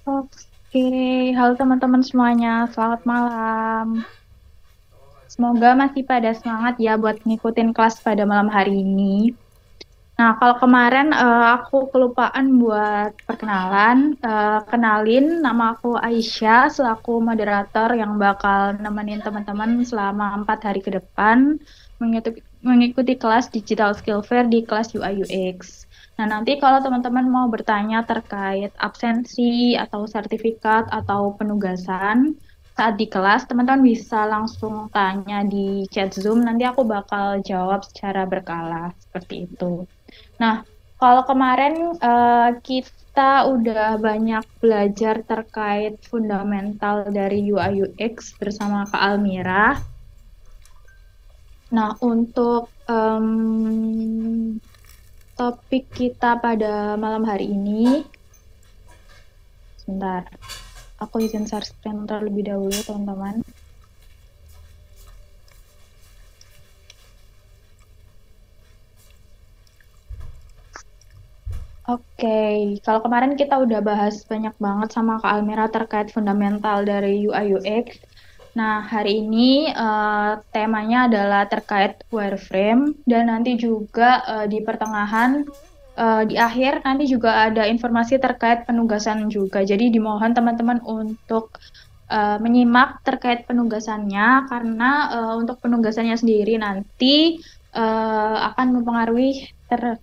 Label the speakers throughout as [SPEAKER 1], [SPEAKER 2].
[SPEAKER 1] Oke, halo teman-teman semuanya, selamat malam. Semoga masih pada semangat ya buat ngikutin kelas pada malam hari ini. Nah, kalau kemarin aku kelupaan buat perkenalan, kenalin nama aku Aisyah selaku moderator yang bakal nemenin teman-teman selama 4 hari ke depan mengikuti kelas Digital Skill Fair di kelas UI UX. Nah, nanti kalau teman-teman mau bertanya terkait absensi atau sertifikat atau penugasan saat di kelas, teman-teman bisa langsung tanya di chat Zoom. Nanti aku bakal jawab secara berkala seperti itu. Nah, kalau kemarin kita udah banyak belajar terkait fundamental dari UI UX bersama Kak Almira. Nah, untuk topik kita pada malam hari ini, sebentar, aku izin share screen terlebih dahulu, teman-teman. Oke, kalau kemarin kita udah bahas banyak banget sama Kak Almira terkait fundamental dari UI UX. Nah, hari ini temanya adalah terkait wireframe dan nanti juga di pertengahan, di akhir nanti juga ada informasi terkait penugasan juga. Jadi dimohon teman-teman untuk menyimak terkait penugasannya karena untuk penugasannya sendiri nanti akan mempengaruhi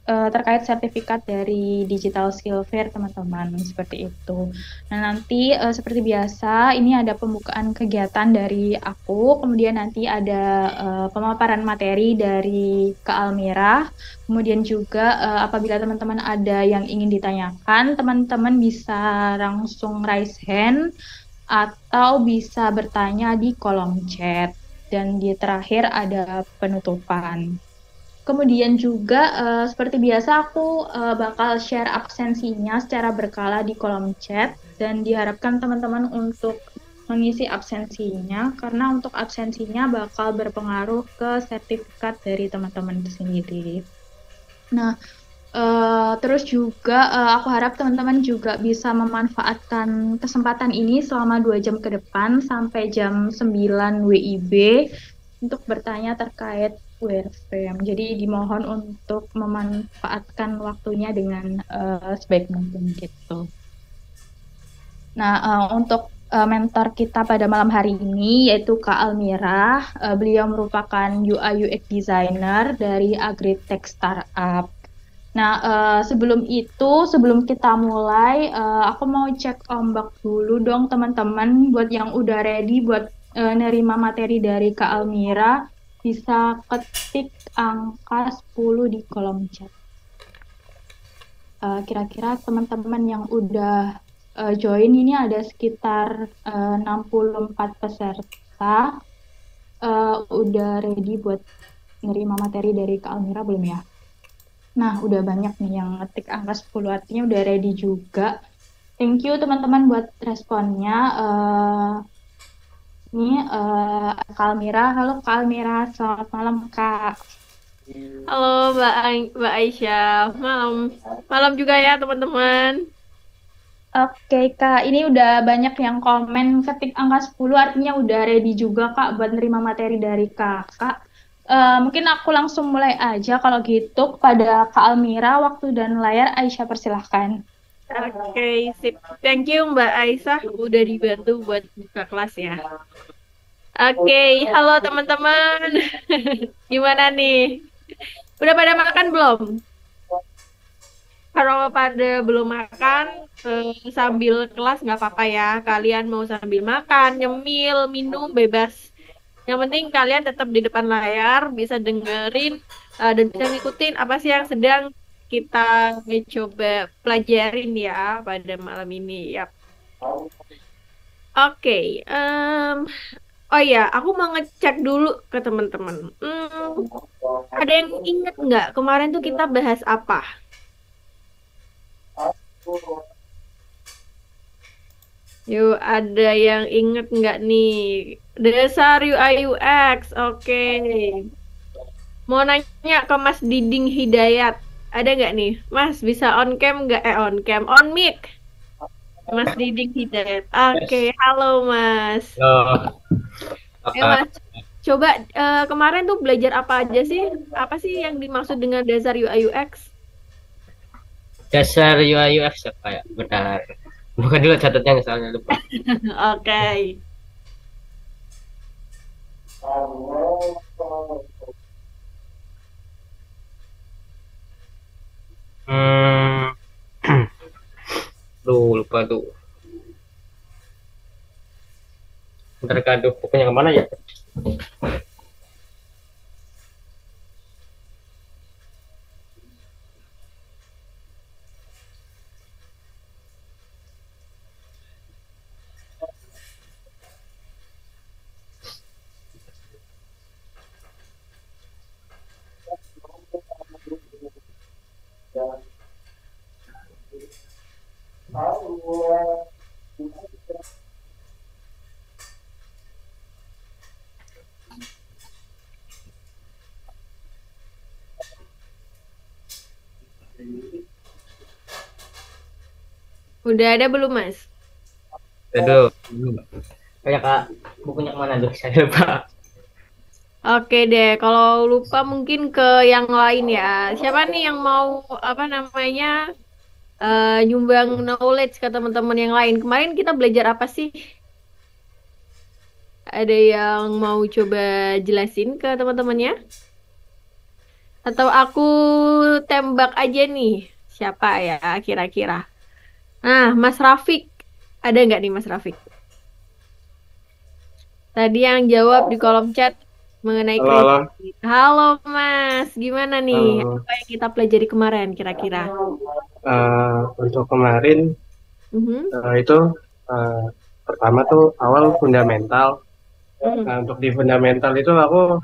[SPEAKER 1] terkait sertifikat dari Digital Skill Fair teman-teman seperti itu. Nah, nanti seperti biasa ini ada pembukaan kegiatan dari aku, kemudian nanti ada pemaparan materi dari Kak Almira. Kemudian juga apabila teman-teman ada yang ingin ditanyakan, teman-teman bisa langsung raise hand atau bisa bertanya di kolom chat. Dan di terakhir ada penutupan. Kemudian juga seperti biasa aku bakal share absensinya secara berkala di kolom chat dan diharapkan teman-teman untuk mengisi absensinya karena untuk absensinya bakal berpengaruh ke sertifikat dari teman-teman itu sendiri. Nah, terus juga aku harap teman-teman juga bisa memanfaatkan kesempatan ini selama 2 jam ke depan sampai jam 9 WIB untuk bertanya terkait wireframe. Jadi dimohon untuk memanfaatkan waktunya dengan sebaik mungkin gitu. Nah, untuk mentor kita pada malam hari ini yaitu Kak Almira. Beliau merupakan UI UX designer dari Agritech Startup. Nah, sebelum itu, sebelum kita mulai, aku mau cek ombak dulu dong teman-teman buat yang udah ready buat nerima materi dari Kak Almira, bisa ketik angka 10 di kolom chat. Kira-kira teman-teman yang udah join ini ada sekitar 64 peserta, udah ready buat nerima materi dari Kak Almira belum ya? Nah, udah banyak nih yang ngetik angka 10 artinya udah ready juga. Thank you teman-teman buat responnya. Ini Kalmira. Halo Kalmira, selamat malam Kak.
[SPEAKER 2] Halo Mbak Aisyah, malam malam juga ya teman-teman.
[SPEAKER 1] Oke Kak, ini udah banyak yang komen ketik angka 10 artinya udah ready juga Kak buat nerima materi dari Kakak. Mungkin aku langsung mulai aja kalau gitu kepada Kak Almira, waktu dan layar Aisyah persilahkan.
[SPEAKER 2] Oke, sip. Thank you Mbak Aisyah udah dibantu buat buka kelas ya. Oke, halo teman-teman. Gimana nih? Udah pada makan belum? Kalau pada belum makan, sambil kelas nggak apa-apa ya. Kalian mau sambil makan, nyemil, minum, bebas. Yang penting kalian tetap di depan layar, bisa dengerin dan bisa ngikutin apa sih yang sedang kita coba pelajarin ya pada malam ini. Ya. Oke, oh ya, aku mau ngecek dulu ke teman-teman. Ada yang ingat nggak kemarin tuh kita bahas apa? Yuk, ada yang inget nggak nih? Dasar UI UX, oke. Mau nanya ke Mas Diding Hidayat. Ada nggak nih? Mas, bisa on cam nggak? On cam, on mic. Mas Didik Hidayat. Oke,
[SPEAKER 3] Yes.
[SPEAKER 2] halo Mas.
[SPEAKER 3] Oh, apa
[SPEAKER 2] Mas, coba kemarin tuh belajar apa aja sih? Apa sih yang dimaksud dengan dasar UI UX?
[SPEAKER 3] dasar UI UX apa ya? Bentar. Bukan dulu catatnya soalnya lupa.
[SPEAKER 2] Oke.
[SPEAKER 3] Hmm, lupa tuh. Bentar aduh, pokoknya kemana ya?
[SPEAKER 2] Udah ada belum, Mas?
[SPEAKER 3] Aduh, kayak kak, bukunya kemana tuh? Saya lupa.
[SPEAKER 2] Oke deh, kalau lupa mungkin ke yang lain ya. Siapa nih yang mau apa namanya nyumbang knowledge ke teman-teman yang lain? Kemarin kita belajar apa sih? Ada yang mau coba jelasin ke teman-temannya? Atau aku tembak aja nih? Siapa ya kira-kira? Nah, Mas Rafiq. Ada nggak nih Mas Rafiq? Tadi yang jawab di kolom chat mengenai
[SPEAKER 4] Halo, halo.
[SPEAKER 2] kredit. Halo Mas, gimana nih?
[SPEAKER 4] Eh,
[SPEAKER 2] Apa yang kita pelajari kemarin kira-kira?
[SPEAKER 4] untuk kemarin
[SPEAKER 2] Mhm.
[SPEAKER 4] itu eh, pertama tuh awal fundamental.
[SPEAKER 2] Hmm.
[SPEAKER 4] Nah, untuk di fundamental itu aku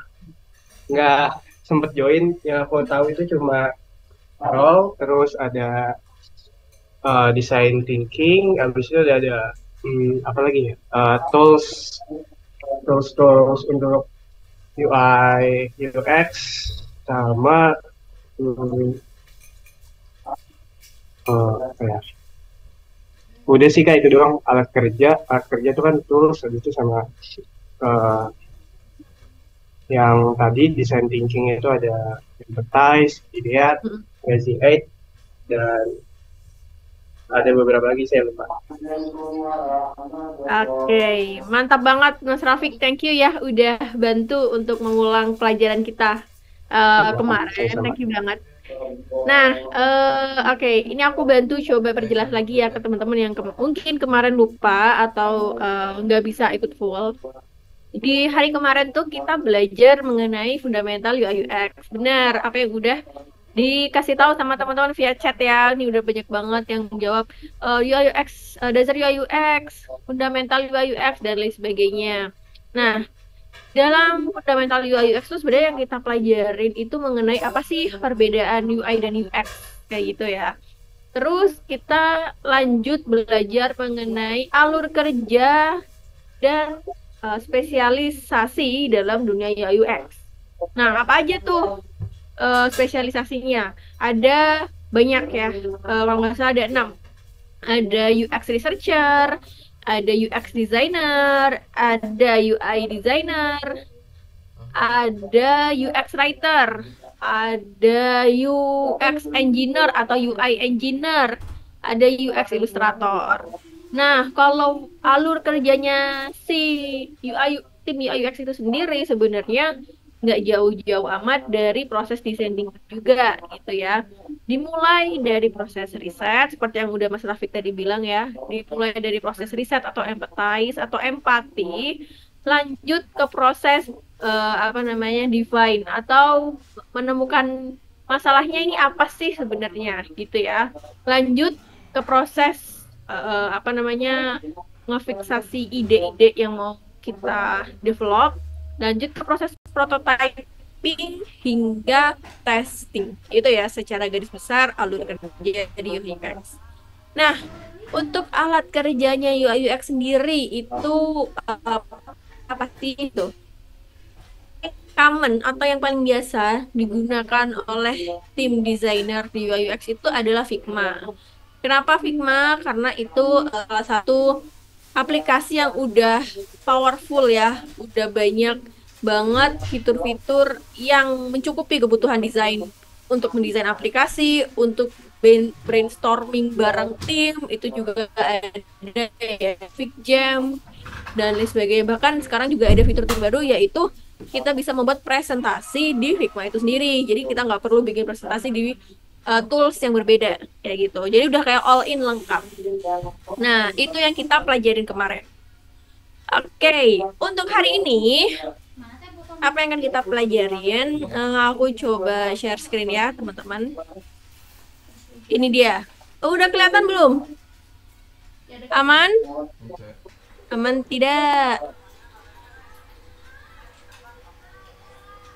[SPEAKER 4] nggak sempet join. Yang aku tahu itu cuma role, terus ada design thinking, habis itu ada apa lagi ya? Tools, tools untuk UI, UX, sama hmm, apa ya? Udah sih kayak itu doang, alat kerja itu kan tools, habis itu sama eh, yang tadi design thinking itu ada empathize, ideat, resonate, dan ada beberapa lagi saya lupa.
[SPEAKER 2] Oke, mantap banget Mas Rafiq. Thank you ya udah bantu untuk mengulang pelajaran kita kemarin.
[SPEAKER 4] Sama-sama.
[SPEAKER 2] Thank you banget. Nah, oke, ini aku bantu coba perjelas lagi ya ke teman-teman yang mungkin kemarin lupa atau nggak bisa ikut full. Di hari kemarin tuh kita belajar mengenai fundamental UI UX. Benar, apa yang udah dikasih tahu sama teman-teman via chat ya. Ini udah banyak banget yang jawab UI UX, dasar UI UX, fundamental UI UX dan lain sebagainya. Nah, dalam fundamental UI UX itu sebenarnya yang kita pelajarin itu mengenai apa sih perbedaan UI dan UX kayak gitu ya. Terus kita lanjut belajar mengenai alur kerja dan spesialisasi dalam dunia UI UX. Nah, apa aja tuh spesialisasinya? Ada banyak ya, kalau nggak salah ada 6. Ada UX researcher, ada UX designer, ada UI designer, ada UX writer, ada UX engineer atau UI engineer, ada UX illustrator. Nah, kalau alur kerjanya si UI tim UI UX itu sendiri sebenarnya nggak jauh-jauh amat dari proses designing juga gitu ya. Dimulai dari proses riset seperti yang udah Mas Rafiq tadi bilang ya, dimulai dari proses riset atau empathize atau empati, lanjut ke proses apa namanya define atau menemukan masalahnya ini apa sih sebenarnya gitu ya. Lanjut ke proses apa namanya ngefiksasi ide-ide yang mau kita develop, lanjut ke proses prototyping hingga testing. Itu ya secara garis besar alur kerja dari UI UX. Nah, untuk alat kerjanya UI UX sendiri itu apa sih itu? Common atau yang paling biasa digunakan oleh tim desainer di UI UX itu adalah Figma. Kenapa Figma? Karena itu salah satu aplikasi yang udah powerful ya, udah banyak banget fitur-fitur yang mencukupi kebutuhan desain untuk mendesain aplikasi, untuk brainstorming bareng tim, itu juga ada ya, FigJam dan lain sebagainya. Bahkan sekarang juga ada fitur terbaru yaitu kita bisa membuat presentasi di Figma itu sendiri. Jadi kita nggak perlu bikin presentasi di tools yang berbeda kayak gitu. Jadi udah kayak all in lengkap. Nah, itu yang kita pelajarin kemarin. Oke, untuk hari ini apa yang akan kita pelajarin? Aku coba share screen ya, teman-teman. Ini dia. Oh, udah kelihatan belum? Aman? Aman tidak?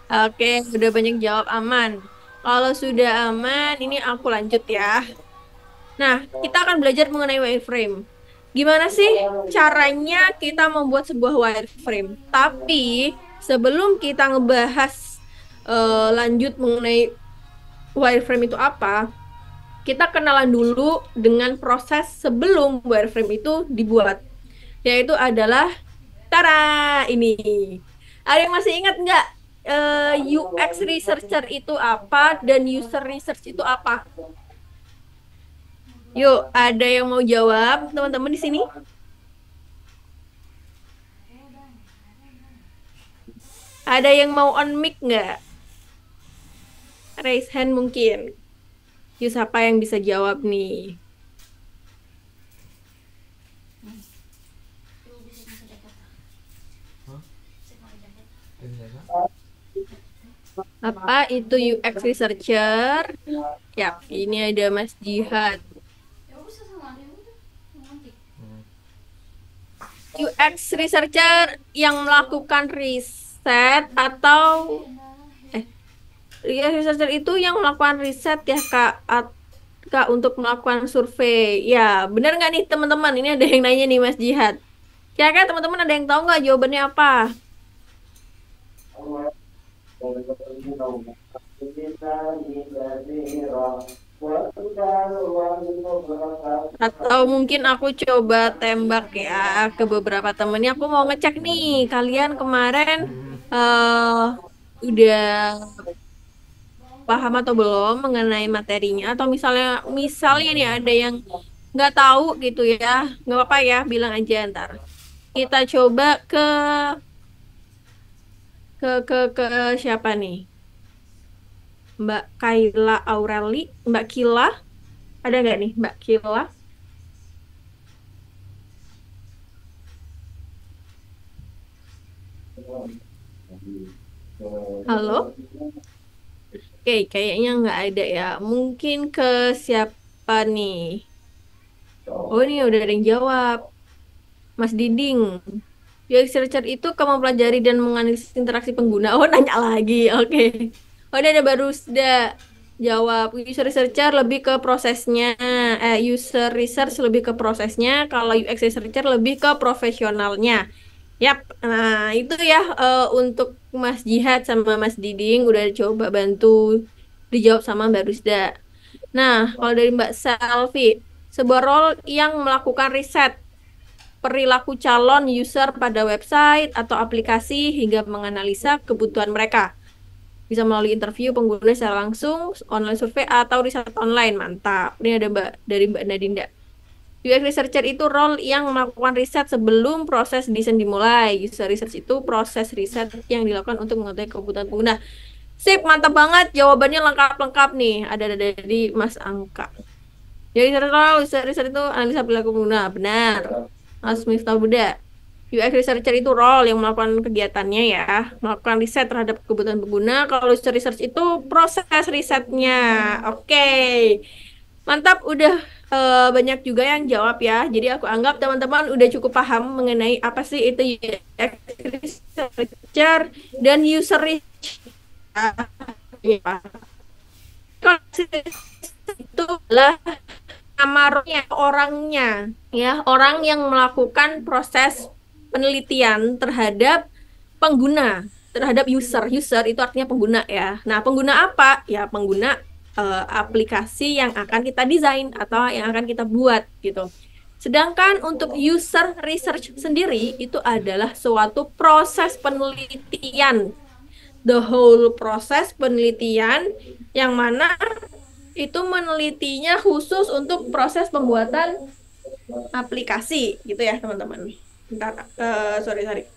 [SPEAKER 2] Oke, udah banyak jawab aman. Kalau sudah aman, ini aku lanjut ya. Nah, kita akan belajar mengenai wireframe. Gimana sih caranya kita membuat sebuah wireframe? Tapi sebelum kita ngebahas lanjut mengenai wireframe itu apa, kita kenalan dulu dengan proses sebelum wireframe itu dibuat. Yaitu adalah, tara, ini. Ada yang masih ingat nggak UX researcher itu apa dan user research itu apa? Yuk, ada yang mau jawab, teman-teman di sini? Ada yang mau on mic nggak? Raise hand mungkin. Yuk, siapa yang bisa jawab nih? Apa itu UX researcher? Yap, ini ada Mas Jihad. UX researcher yang melakukan riset atau UX researcher itu yang melakukan riset ya Kak untuk melakukan survei. Ya, benar nggak nih teman-teman? Ini ada yang nanya nih Mas Jihad. Kira-kira teman-teman ada yang tahu nggak jawabannya apa? Atau mungkin aku coba tembak ya ke beberapa temennya. Aku mau ngecek nih, kalian kemarin udah paham atau belum mengenai materinya? Atau misalnya nih ada yang nggak tahu gitu ya, nggak apa-apa ya, bilang aja ntar. Kita coba ke siapa nih? Mbak Kayla Aureli, Mbak Kila, ada nggak nih Mbak Kila? Halo? Oke, kayaknya nggak ada ya. Mungkin ke siapa nih? Oh, ini udah ada yang jawab. Mas Diding. UX researcher itu kamu pelajari dan menganalisis interaksi pengguna. Oh, nanya lagi. Oke. Oh, ini ada Barusda. Jawab. User researcher lebih ke prosesnya. User research lebih ke prosesnya. Kalau UX researcher lebih ke profesionalnya. Yap. Nah, itu ya untuk Mas Jihad sama Mas Diding udah coba bantu dijawab sama Mbak Rusda. Nah, kalau dari Mbak Selvi, sebuah role yang melakukan riset perilaku calon user pada website atau aplikasi hingga menganalisa kebutuhan mereka. Bisa melalui interview pengguna secara langsung, online survei, atau riset online. Mantap. Ini ada dari Mbak Nadinda. UX researcher itu role yang melakukan riset sebelum proses desain dimulai. User research itu proses riset yang dilakukan untuk mengetahui kebutuhan pengguna. Sip, mantap banget. Jawabannya lengkap-lengkap nih. Ada dari Mas Angka. Jadi user research itu analisa perilaku pengguna. Benar. Mas Miftah Buddha. UX researcher itu role yang melakukan kegiatannya ya, melakukan riset terhadap kebutuhan pengguna. Kalau user research itu proses risetnya. Oke. Mantap, udah banyak juga yang jawab ya. Jadi aku anggap teman-teman udah cukup paham mengenai apa sih itu UX researcher dan user research. Kalau itu adalah amarnya orangnya ya, orang yang melakukan proses penelitian terhadap pengguna, terhadap user itu artinya pengguna ya. Nah, pengguna apa ya? Pengguna aplikasi yang akan kita desain atau yang akan kita buat gitu. Sedangkan untuk user research sendiri itu adalah suatu proses penelitian, the whole proses penelitian yang mana itu menelitinya khusus untuk proses pembuatan aplikasi gitu ya teman-teman. Bentar, sorry.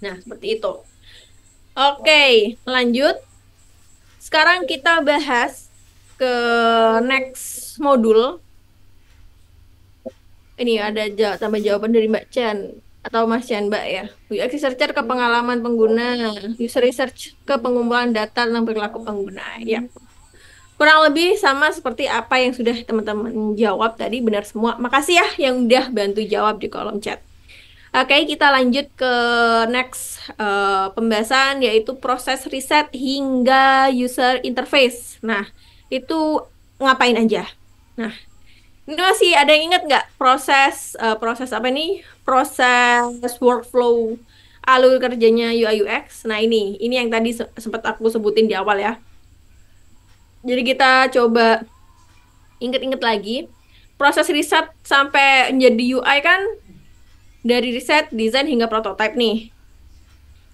[SPEAKER 2] Nah, seperti itu. Oke, lanjut. Sekarang kita bahas ke next modul. Ini ada tambah jawaban dari Mbak Chan atau Mas Chan, Mbak ya. UX researcher ke pengalaman pengguna, user research ke pengumpulan data tentang perilaku pengguna. Ya. Kurang lebih sama seperti apa yang sudah teman-teman jawab tadi, benar semua. Makasih ya yang udah bantu jawab di kolom chat. Oke, kita lanjut ke next pembahasan yaitu proses riset hingga user interface. Nah, itu ngapain aja? Nah, ini masih ada yang ingat nggak proses apa nih? Proses workflow alur kerjanya UI UX. Nah, ini yang tadi sempat aku sebutin di awal ya. Jadi kita coba inget-inget lagi. Proses riset sampai menjadi UI kan dari riset, desain hingga prototype nih.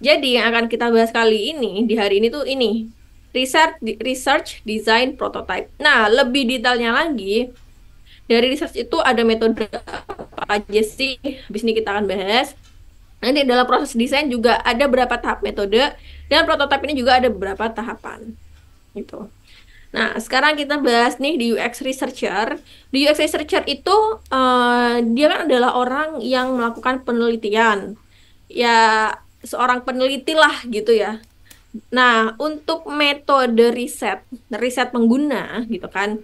[SPEAKER 2] Jadi yang akan kita bahas kali ini di hari ini tuh ini research, design, prototype. Nah, lebih detailnya lagi dari research itu ada metode apa aja sih? Habis ini kita akan bahas. Nanti dalam proses desain juga ada beberapa tahap metode dan prototype ini juga ada beberapa tahapan. Gitu. Nah, sekarang kita bahas nih di UX researcher. Di UX researcher itu dia kan adalah orang yang melakukan penelitian. Ya, seorang peneliti lah gitu ya. Nah, untuk metode riset pengguna gitu kan,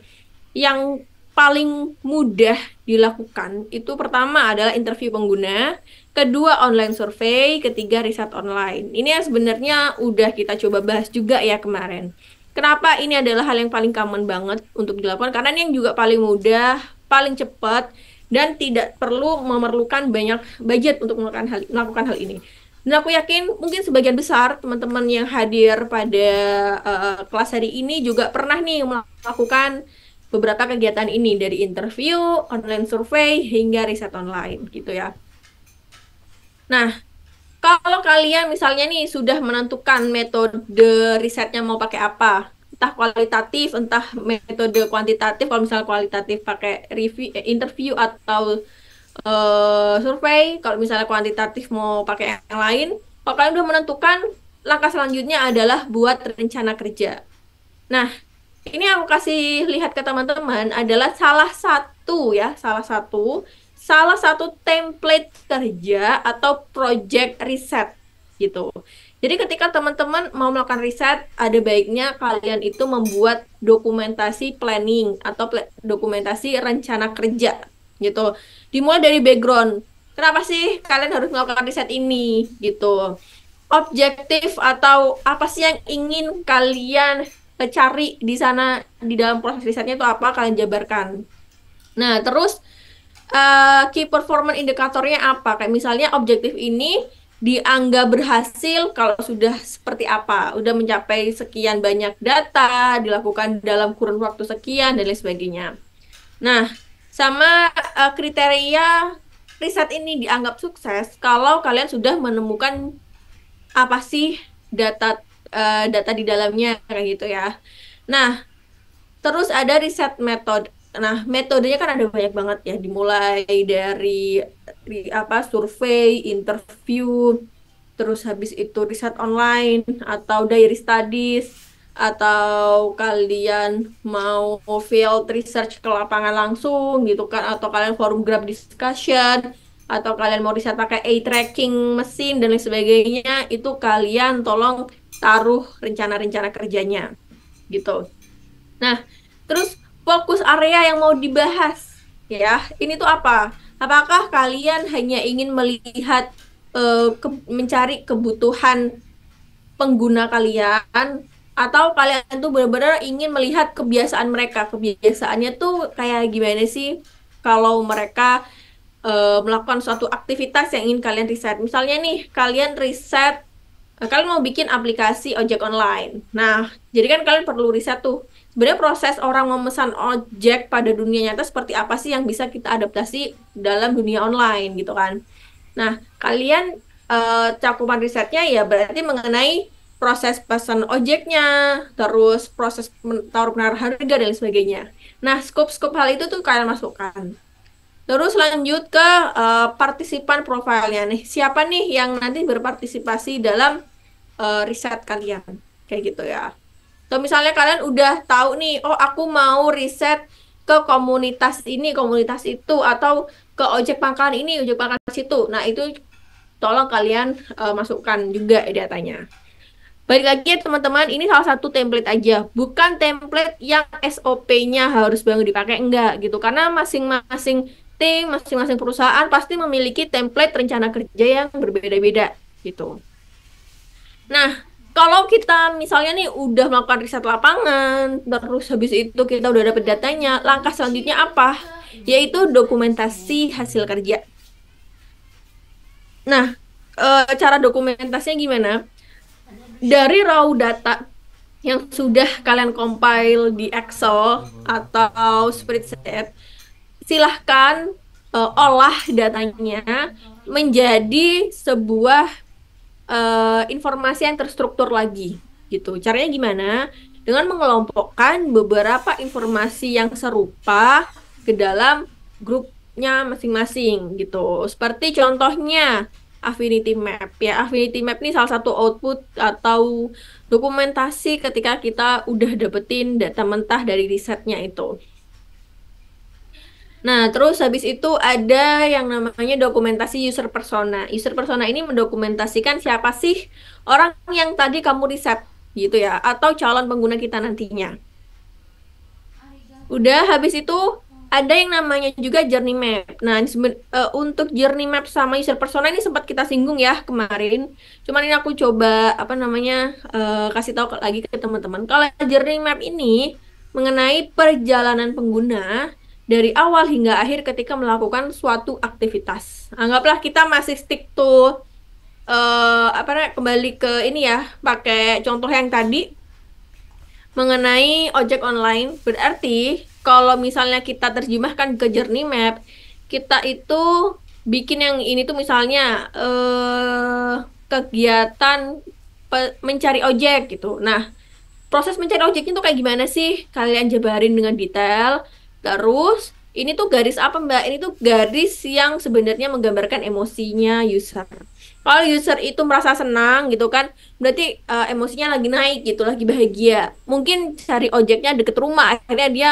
[SPEAKER 2] yang paling mudah dilakukan itu pertama adalah interview pengguna, kedua online survei, ketiga riset online. Ini yang sebenarnya udah kita coba bahas juga ya kemarin. Kenapa ini adalah hal yang paling common banget untuk dilakukan? Karena ini yang juga paling mudah, paling cepat, dan tidak perlu memerlukan banyak budget untuk melakukan hal ini. Dan aku yakin mungkin sebagian besar teman-teman yang hadir pada kelas hari ini juga pernah nih melakukan beberapa kegiatan ini dari interview, online survei, hingga riset online gitu ya. Nah, kalau kalian misalnya nih sudah menentukan metode risetnya mau pakai apa, entah kualitatif, entah metode kuantitatif, kalau misalnya kualitatif pakai interview atau survei, kalau misalnya kuantitatif mau pakai yang lain, kalau kalian udah menentukan, langkah selanjutnya adalah buat rencana kerja. Nah, ini aku kasih lihat ke teman-teman adalah salah satu template kerja atau project riset gitu. Jadi ketika teman-teman mau melakukan riset, ada baiknya kalian itu membuat dokumentasi planning atau dokumentasi rencana kerja gitu. Dimulai dari background. Kenapa sih kalian harus melakukan riset ini gitu? Objektif atau apa sih yang ingin kalian cari di sana di dalam proses risetnya itu apa kalian jabarkan. Nah, terus key performance indikatornya apa? Kayak misalnya objektif ini dianggap berhasil kalau sudah seperti apa? Udah mencapai sekian banyak data, dilakukan dalam kurun waktu sekian, dan lain sebagainya. Nah, sama kriteria riset ini dianggap sukses kalau kalian sudah menemukan apa sih data di dalamnya kayak gitu ya. Nah, terus ada riset method. Nah, metodenya kan ada banyak banget ya, dimulai dari survei, interview, terus habis itu riset online atau diary studies, atau kalian mau field research ke lapangan langsung gitu kan, atau kalian forum group discussion, atau kalian mau riset pakai eye tracking mesin dan lain sebagainya, itu kalian tolong taruh rencana-rencana kerjanya gitu. Nah, terus fokus area yang mau dibahas ya, ini tuh apa? Apakah kalian hanya ingin melihat mencari kebutuhan pengguna kalian, atau kalian tuh benar-benar ingin melihat kebiasaan mereka? Kebiasaannya tuh kayak gimana sih kalau mereka melakukan suatu aktivitas yang ingin kalian riset. Misalnya nih, kalian riset kalian mau bikin aplikasi ojek online. Nah, jadi kan kalian perlu riset tuh. Sebenarnya proses orang memesan ojek pada dunia nyata seperti apa sih yang bisa kita adaptasi dalam dunia online gitu kan. Nah, kalian cakupan risetnya ya berarti mengenai proses pesan ojeknya, terus proses tawar-menawar harga dan lain sebagainya. Nah, skop-skop hal itu tuh kalian masukkan. Terus lanjut ke partisipan profilnya nih. Siapa nih yang nanti berpartisipasi dalam riset kalian? Kayak gitu ya. Atau misalnya kalian udah tahu nih, oh aku mau riset ke komunitas ini, komunitas itu, atau ke ojek pangkalan ini, ojek pangkalan situ. Nah, itu tolong kalian masukkan juga datanya. Balik lagi ya teman-teman, ini salah satu template aja, bukan template yang SOP-nya harus banget dipakai, enggak gitu. Karena masing-masing tim, masing-masing perusahaan pasti memiliki template rencana kerja yang berbeda-beda gitu. Nah, kalau kita misalnya nih udah melakukan riset lapangan, terus habis itu kita udah dapet datanya, langkah selanjutnya apa? Yaitu dokumentasi hasil kerja. Nah, cara dokumentasinya gimana? Dari raw data yang sudah kalian compile di Excel atau spreadsheet, silahkan olah datanya menjadi sebuah informasi yang terstruktur lagi gitu. Caranya gimana? Dengan mengelompokkan beberapa informasi yang serupa ke dalam grupnya masing-masing gitu. Seperti contohnya Affinity Map ya. Affinity Map ini salah satu output atau dokumentasi ketika kita udah dapetin data mentah dari risetnya itu. Nah, terus habis itu ada yang namanya dokumentasi user persona. User persona ini mendokumentasikan siapa sih orang yang tadi kamu riset gitu ya, atau calon pengguna kita nantinya. Udah habis itu ada yang namanya juga journey map. Nah, untuk journey map sama user persona ini sempat kita singgung ya kemarin. Cuman ini aku coba kasih tahu lagi ke teman-teman. Kalau journey map ini mengenai perjalanan pengguna dari awal hingga akhir ketika melakukan suatu aktivitas. Anggaplah kita masih stick to kembali ke ini ya, pakai contoh yang tadi mengenai ojek online. Berarti kalau misalnya kita terjemahkan ke journey map, kita itu bikin yang ini tuh misalnya kegiatan mencari ojek gitu. Nah, proses mencari ojeknya tuh kayak gimana sih? Kalian jabarin dengan detail. Terus, ini tuh garis apa Mbak? Ini tuh garis yang sebenarnya menggambarkan emosinya user. Kalau user itu merasa senang gitu kan, berarti emosinya lagi naik gitu, lagi bahagia. Mungkin cari ojeknya deket rumah, akhirnya dia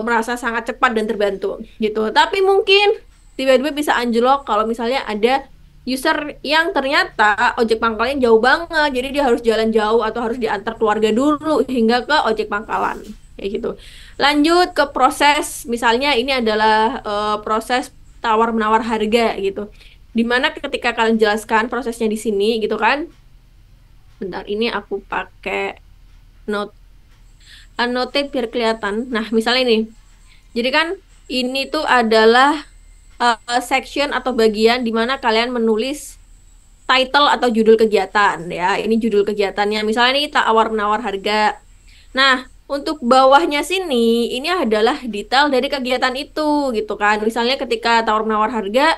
[SPEAKER 2] merasa sangat cepat dan terbantu gitu. Tapi mungkin tiba-tiba bisa anjlok kalau misalnya ada user yang ternyata ojek pangkalnya jauh banget, jadi dia harus jalan jauh atau harus diantar keluarga dulu hingga ke ojek pangkalan kayak gitu. Lanjut ke proses, misalnya ini adalah proses tawar-menawar harga gitu. Dimana ketika kalian jelaskan prosesnya di sini gitu kan. Bentar, ini aku pakai annotate biar kelihatan. Nah, misalnya ini. Jadi kan ini tuh adalah section atau bagian di mana kalian menulis title atau judul kegiatan ya. Ini judul kegiatannya. Misalnya ini tawar-menawar harga. Nah, untuk bawahnya sini ini adalah detail dari kegiatan itu gitu kan. Misalnya ketika tawar-menawar harga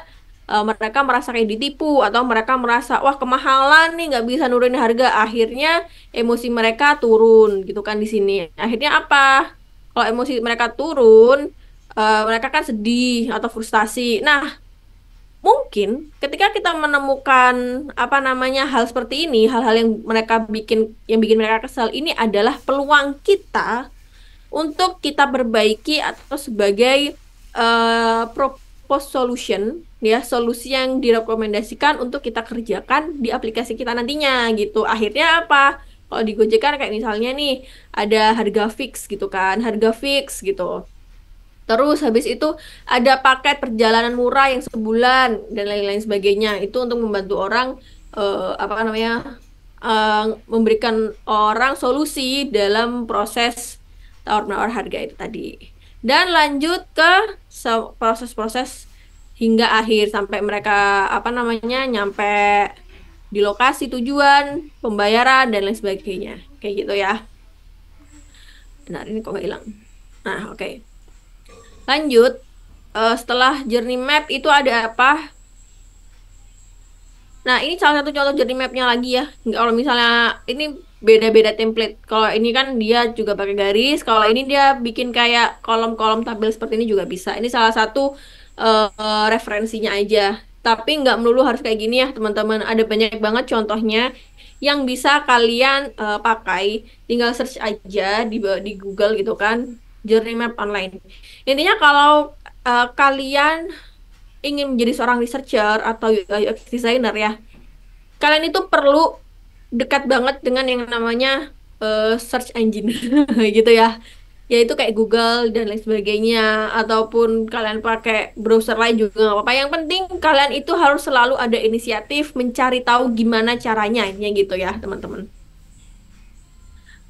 [SPEAKER 2] mereka merasa kayak ditipu atau mereka merasa wah kemahalan nih nggak bisa nurunin harga, akhirnya emosi mereka turun gitu kan di sini. Akhirnya apa? Kalau emosi mereka turun, mereka kan sedih atau frustasi. Nah, mungkin ketika kita menemukan hal seperti ini, hal-hal yang bikin mereka kesal, ini adalah peluang kita untuk kita perbaiki atau sebagai propose solution ya, solusi yang direkomendasikan untuk kita kerjakan di aplikasi kita nantinya gitu. Akhirnya apa? Kalau di Gojek kan kayak misalnya nih ada harga fix gitu kan, harga fix gitu. Terus habis itu ada paket perjalanan murah yang sebulan dan lain-lain sebagainya. Itu untuk membantu orang memberikan orang solusi dalam proses tawar-menawar harga itu tadi. Dan lanjut ke proses-proses hingga akhir sampai mereka nyampe di lokasi tujuan, pembayaran, dan lain sebagainya. Kayak gitu ya. Benar, ini kok nggak hilang. Nah, oke. Lanjut, setelah journey map itu ada apa? Nah, ini salah satu contoh journey map-nya lagi ya. Kalau misalnya ini beda-beda template. Kalau ini kan dia juga pakai garis. Kalau ini dia bikin kayak kolom-kolom tabel seperti ini juga bisa. Ini salah satu referensinya aja. Tapi nggak melulu harus kayak gini ya, teman-teman. Ada banyak banget contohnya yang bisa kalian pakai. Tinggal search aja di Google gitu kan. Journey map online. Intinya kalau kalian ingin menjadi seorang researcher atau UI UX designer ya, kalian itu perlu dekat banget dengan yang namanya search engine gitu ya. Yaitu kayak Google dan lain sebagainya, ataupun kalian pakai browser lain juga nggak apa-apa. Yang penting kalian itu harus selalu ada inisiatif mencari tahu gimana caranya, intinya gitu ya, teman-teman.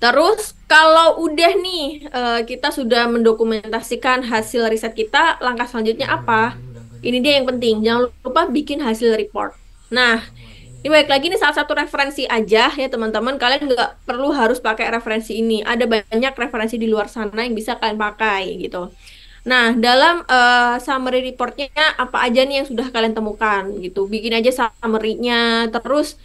[SPEAKER 2] Terus kalau udah nih kita sudah mendokumentasikan hasil riset kita, langkah selanjutnya apa? Ini dia yang penting, jangan lupa bikin hasil report. Nah, ini baik lagi nih salah satu referensi aja ya teman-teman. Kalian nggak perlu harus pakai referensi ini. Ada banyak referensi di luar sana yang bisa kalian pakai gitu. Nah, dalam summary reportnya apa aja nih yang sudah kalian temukan gitu. Bikin aja summary-nya. Terus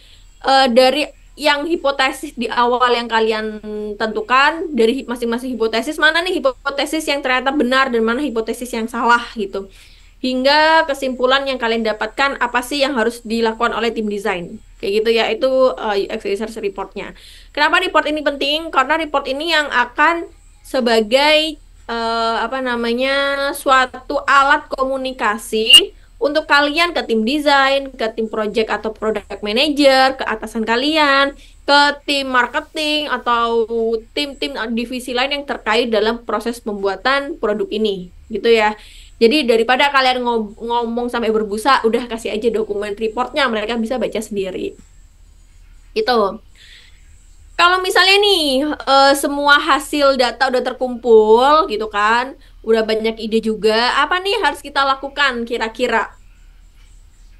[SPEAKER 2] dari yang hipotesis di awal yang kalian tentukan, dari masing-masing hipotesis, mana nih hipotesis yang ternyata benar dan mana hipotesis yang salah gitu. Hingga kesimpulan yang kalian dapatkan apa sih yang harus dilakukan oleh tim desain. Kayak gitu ya, itu UX Research Report-nya. Kenapa report ini penting? Karena report ini yang akan sebagai apa namanya, suatu alat komunikasi untuk kalian ke tim desain, ke tim project atau product manager, ke atasan kalian, ke tim marketing atau tim-tim divisi lain yang terkait dalam proses pembuatan produk ini, gitu ya. Jadi daripada kalian ngomong sampai berbusa, udah kasih aja dokumen reportnya, mereka bisa baca sendiri. Itu. Kalau misalnya nih semua hasil data udah terkumpul gitu kan, udah banyak ide juga, apa nih harus kita lakukan kira-kira?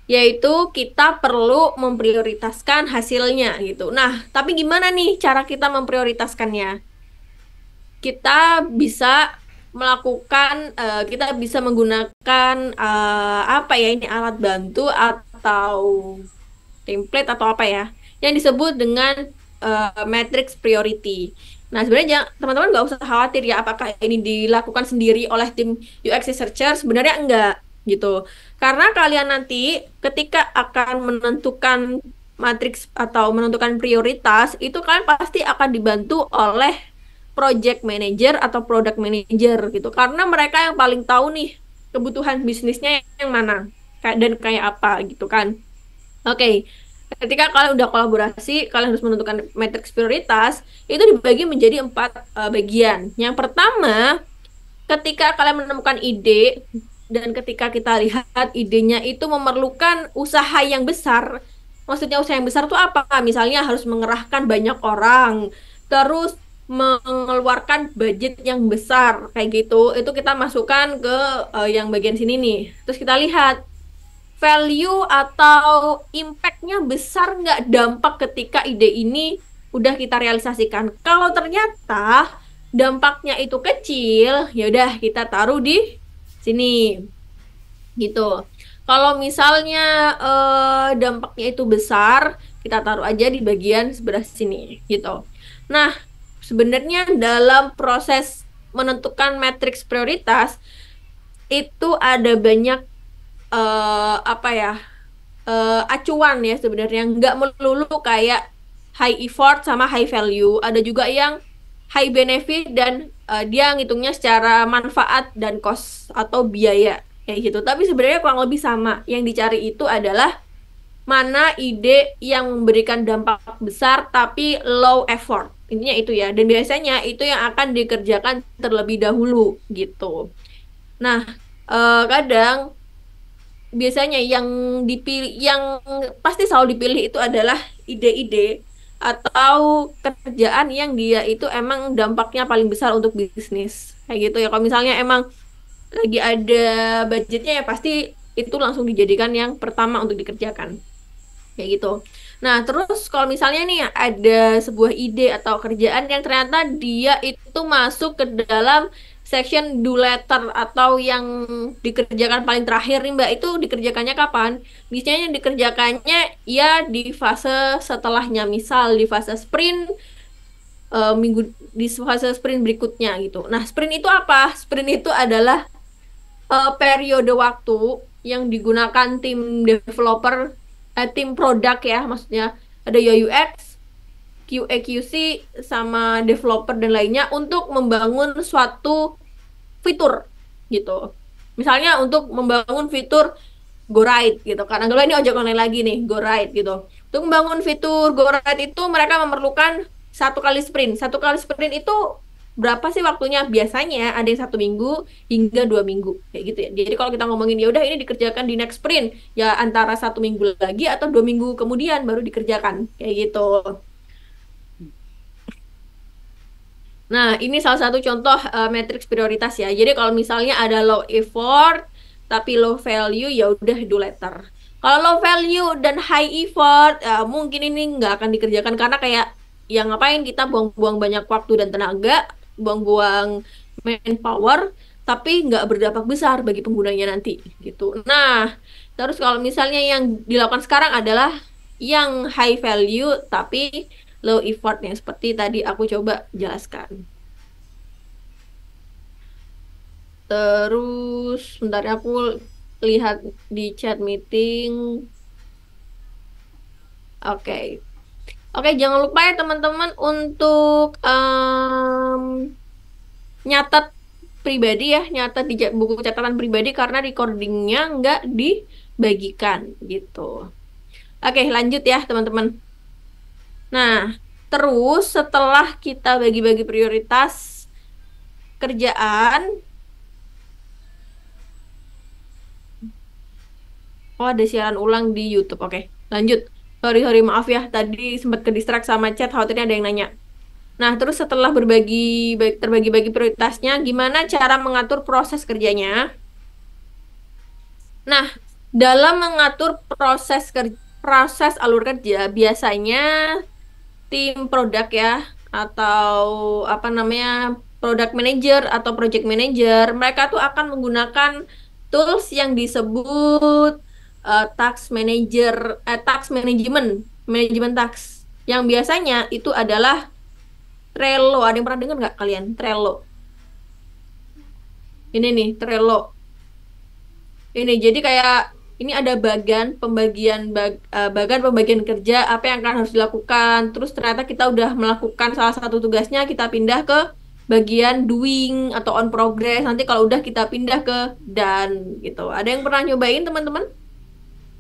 [SPEAKER 2] Yaitu kita perlu memprioritaskan hasilnya gitu. Nah, tapi gimana nih cara kita memprioritaskannya? Kita bisa melakukan, kita bisa menggunakan apa ya, ini alat bantu atau template atau apa ya, yang disebut dengan matrix priority. Nah, sebenarnya teman-teman nggak usah khawatir ya apakah ini dilakukan sendiri oleh tim UX researcher, sebenarnya enggak gitu. Karena kalian nanti ketika akan menentukan matriks atau menentukan prioritas, itu kalian pasti akan dibantu oleh project manager atau product manager gitu. Karena mereka yang paling tahu nih kebutuhan bisnisnya yang mana dan kayak apa gitu kan. Oke. Ketika kalian udah kolaborasi, kalian harus menentukan matriks prioritas, itu dibagi menjadi 4 bagian. Yang pertama, ketika kalian menemukan ide, dan ketika kita lihat idenya itu memerlukan usaha yang besar. Maksudnya usaha yang besar itu apa? Misalnya harus mengerahkan banyak orang, terus mengeluarkan budget yang besar, kayak gitu. Itu kita masukkan ke yang bagian sini nih. Terus kita lihat, value atau impact-nya besar nggak dampak ketika ide ini udah kita realisasikan. Kalau ternyata dampaknya itu kecil, ya udah kita taruh di sini gitu. Kalau misalnya dampaknya itu besar, kita taruh aja di bagian sebelah sini gitu. Nah, sebenarnya dalam proses menentukan matriks prioritas itu ada banyak apa ya, acuan ya sebenarnya, nggak melulu kayak high effort sama high value. Ada juga yang high benefit dan dia ngitungnya secara manfaat dan cost atau biaya kayak gitu. Tapi sebenarnya kurang lebih sama. Yang dicari itu adalah mana ide yang memberikan dampak besar tapi low effort. Intinya itu ya. Dan biasanya itu yang akan dikerjakan terlebih dahulu gitu. Nah, kadang biasanya yang dipilih, yang pasti selalu dipilih itu adalah ide-ide atau kerjaan yang dia itu emang dampaknya paling besar untuk bisnis kayak gitu ya. Kalau misalnya emang lagi ada budgetnya, ya pasti itu langsung dijadikan yang pertama untuk dikerjakan kayak gitu. Nah, terus kalau misalnya nih ada sebuah ide atau kerjaan yang ternyata dia itu masuk ke dalam section do later atau yang dikerjakan paling terakhir nih Mbak, itu dikerjakannya kapan? Biasanya dikerjakannya ya di fase setelahnya, misal di fase sprint, minggu di fase sprint berikutnya gitu. Nah, sprint itu apa? Sprint itu adalah periode waktu yang digunakan tim developer, tim produk ya, maksudnya ada UI UX, QA QC, sama developer dan lainnya untuk membangun suatu fitur gitu. Misalnya untuk membangun fitur Go Ride gitu. Karena kalau ini ojek online lagi nih, Go Ride gitu. Untuk membangun fitur Go Ride itu mereka memerlukan satu kali sprint. Satu kali sprint itu berapa sih waktunya? Biasanya ada yang 1 minggu hingga 2 minggu kayak gitu ya. Jadi kalau kita ngomongin ya udah ini dikerjakan di next sprint, ya antara 1 minggu lagi atau 2 minggu kemudian baru dikerjakan kayak gitu. Nah, ini salah satu contoh matriks prioritas ya. Jadi kalau misalnya ada low effort tapi low value, ya udah do later. Kalau low value dan high effort, mungkin ini nggak akan dikerjakan karena kayak ya ngapain kita buang-buang banyak waktu dan tenaga, buang-buang manpower, tapi nggak berdampak besar bagi penggunanya nanti gitu. Nah, terus kalau misalnya yang dilakukan sekarang adalah yang high value tapi low effort yang seperti tadi aku coba jelaskan. Terus bentar ya, aku lihat di chat meeting. Oke. Oke, jangan lupa ya teman-teman untuk nyatat pribadi ya, nyatat di buku catatan pribadi karena recordingnya nggak dibagikan gitu. Oke, lanjut ya teman-teman. Nah, terus setelah kita bagi-bagi prioritas kerjaan, oh ada siaran ulang di YouTube. Oke, lanjut. Sorry, maaf ya. Tadi sempat ke distract sama chat, khawatirnya ada yang nanya. Nah, terus setelah terbagi-bagi prioritasnya, gimana cara mengatur proses kerjanya? Nah, dalam mengatur proses alur kerja, biasanya tim produk ya, atau apa namanya, product manager atau project manager, mereka tuh akan menggunakan tools yang disebut task management, manajemen task. Yang biasanya itu adalah Trello. Ada yang pernah dengar nggak kalian? Trello. Ini nih, Trello. Ini jadi kayak ini ada bagan pembagian kerja apa yang akan harus dilakukan. Terus ternyata kita udah melakukan salah satu tugasnya, kita pindah ke bagian doing atau on progress. Nanti kalau udah kita pindah ke done gitu. Ada yang pernah nyobain teman-teman?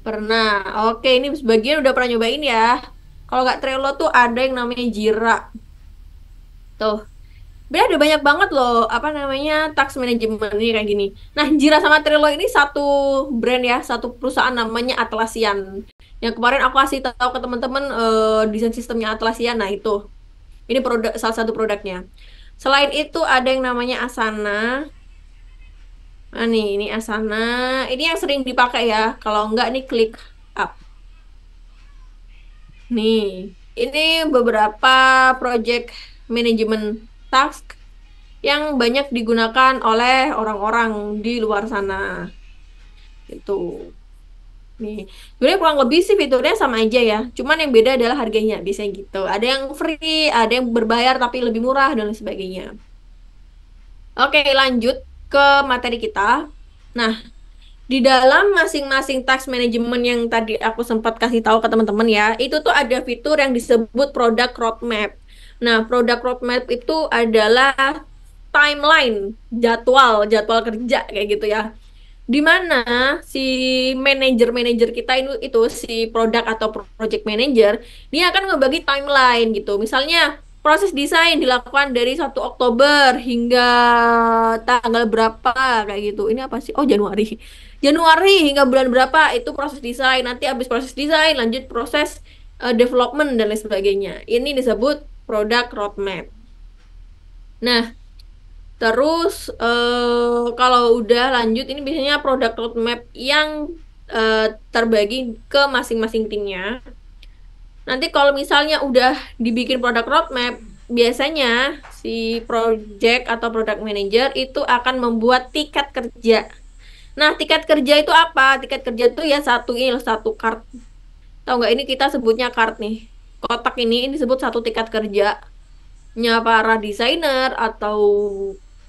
[SPEAKER 2] Pernah. Oke, ini sebagian udah pernah nyobain ya. Kalau nggak Trello tuh ada yang namanya Jira. Tuh. Sebenarnya ada banyak banget loh, apa namanya, task management ini kayak gini. Nah, Jira sama Trello ini satu brand ya, satu perusahaan namanya Atlassian. Yang kemarin aku kasih tahu ke teman-teman desain sistemnya Atlassian. Nah, itu. Ini salah satu produknya. Selain itu ada yang namanya Asana. Nah, ini Asana. Ini yang sering dipakai ya. Kalau enggak nih ClickUp. Nih, ini beberapa project management task yang banyak digunakan oleh orang-orang di luar sana. Itu. Nih, sebenarnya kurang lebih sih fiturnya sama aja ya. Cuman yang beda adalah harganya, biasanya gitu. Ada yang free, ada yang berbayar tapi lebih murah dan lain sebagainya. Oke, lanjut ke materi kita. Nah, di dalam masing-masing task management yang tadi aku sempat kasih tahu ke teman-teman ya, itu tuh ada fitur yang disebut product roadmap. Nah, product roadmap itu adalah timeline, jadwal kerja kayak gitu ya. Di mana si manajer kita itu si product atau project manager, dia akan ngebagi timeline gitu. Misalnya proses desain dilakukan dari 1 Oktober hingga tanggal berapa kayak gitu. Ini apa sih? Oh, Januari. Januari hingga bulan berapa itu proses desain. Nanti habis proses desain lanjut proses development dan lain sebagainya. Ini disebut product roadmap. Nah, terus kalau udah lanjut ini biasanya product roadmap yang terbagi ke masing-masing timnya. Nanti kalau misalnya udah dibikin produk roadmap, biasanya si project atau product manager itu akan membuat tiket kerja. Nah, tiket kerja itu apa? Tiket kerja itu ya satu ini loh, satu card. Tahu nggak ini kita sebutnya card nih. Kotak ini disebut satu tiket kerjanya para desainer atau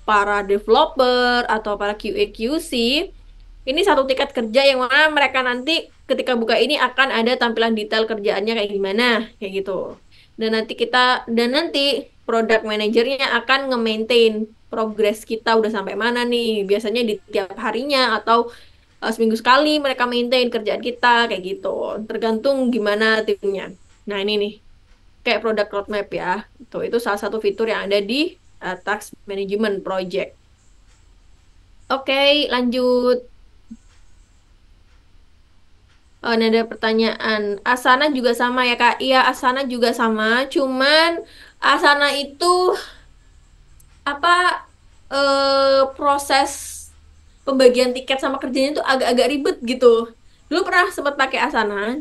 [SPEAKER 2] para developer atau para QA QC. Ini satu tiket kerja yang mana mereka nanti ketika buka ini akan ada tampilan detail kerjaannya kayak gimana, kayak gitu. Dan nanti product manajernya akan nge-maintain progres kita udah sampai mana nih. Biasanya di tiap harinya atau seminggu sekali mereka maintain kerjaan kita kayak gitu. Tergantung gimana timnya. Nah, ini nih kayak product roadmap ya. Itu salah satu fitur yang ada di task management project. Oke, lanjut. Oh, ini ada pertanyaan. Asana juga sama ya, Kak? Iya, Asana juga sama. Cuman Asana itu apa proses pembagian tiket sama kerjanya itu agak-agak ribet gitu. Dulu pernah sempat pakai Asana.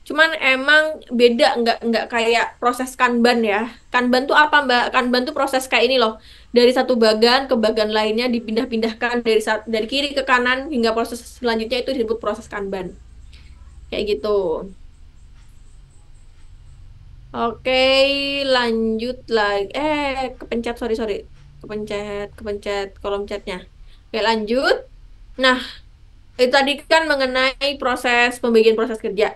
[SPEAKER 2] Cuman emang beda, nggak kayak proses Kanban ya. Kanban tuh apa, Mbak? Kanban tuh proses kayak ini loh. Dari satu bagan ke bagan lainnya dipindah-pindahkan dari kiri ke kanan hingga proses selanjutnya itu disebut proses Kanban. Kayak gitu. Oke, lanjut lagi. Kepencet, sorry. Kepencet kolom chatnya. Oke, lanjut. Nah, itu tadi kan mengenai pembagian proses kerja.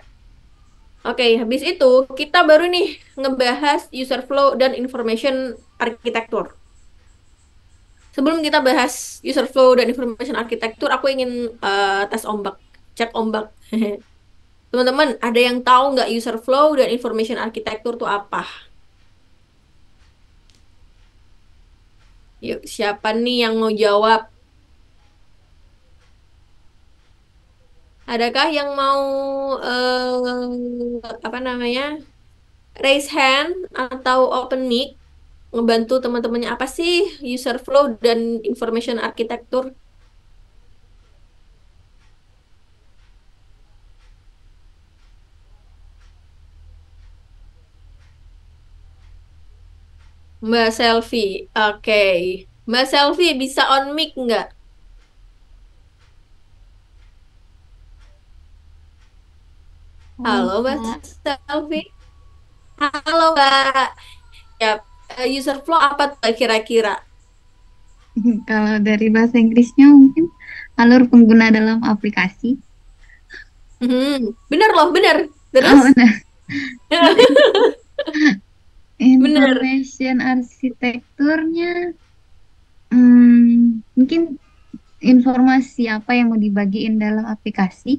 [SPEAKER 2] Oke, habis itu kita baru nih ngebahas user flow dan information architecture. Sebelum kita bahas user flow dan information architecture, aku ingin tes ombak, cek ombak. Teman-teman, ada yang tahu nggak user flow dan information architecture itu apa? Yuk, siapa nih yang mau jawab? Adakah yang mau apa namanya? Raise hand atau open mic ngebantu teman-temannya apa sih user flow dan information architecture? Mbak Selvi, oke. Mbak Selvi bisa on mic nggak? Halo Mbak Selvi. Halo Mbak. Ya, user flow apa tuh kira-kira?
[SPEAKER 5] Kalau dari bahasa Inggrisnya mungkin alur pengguna dalam aplikasi.
[SPEAKER 2] Bener loh, bener. Terus?
[SPEAKER 5] Oh, benar.
[SPEAKER 2] Bener.
[SPEAKER 5] Information arsitekturnya mungkin informasi apa yang mau dibagiin dalam aplikasi.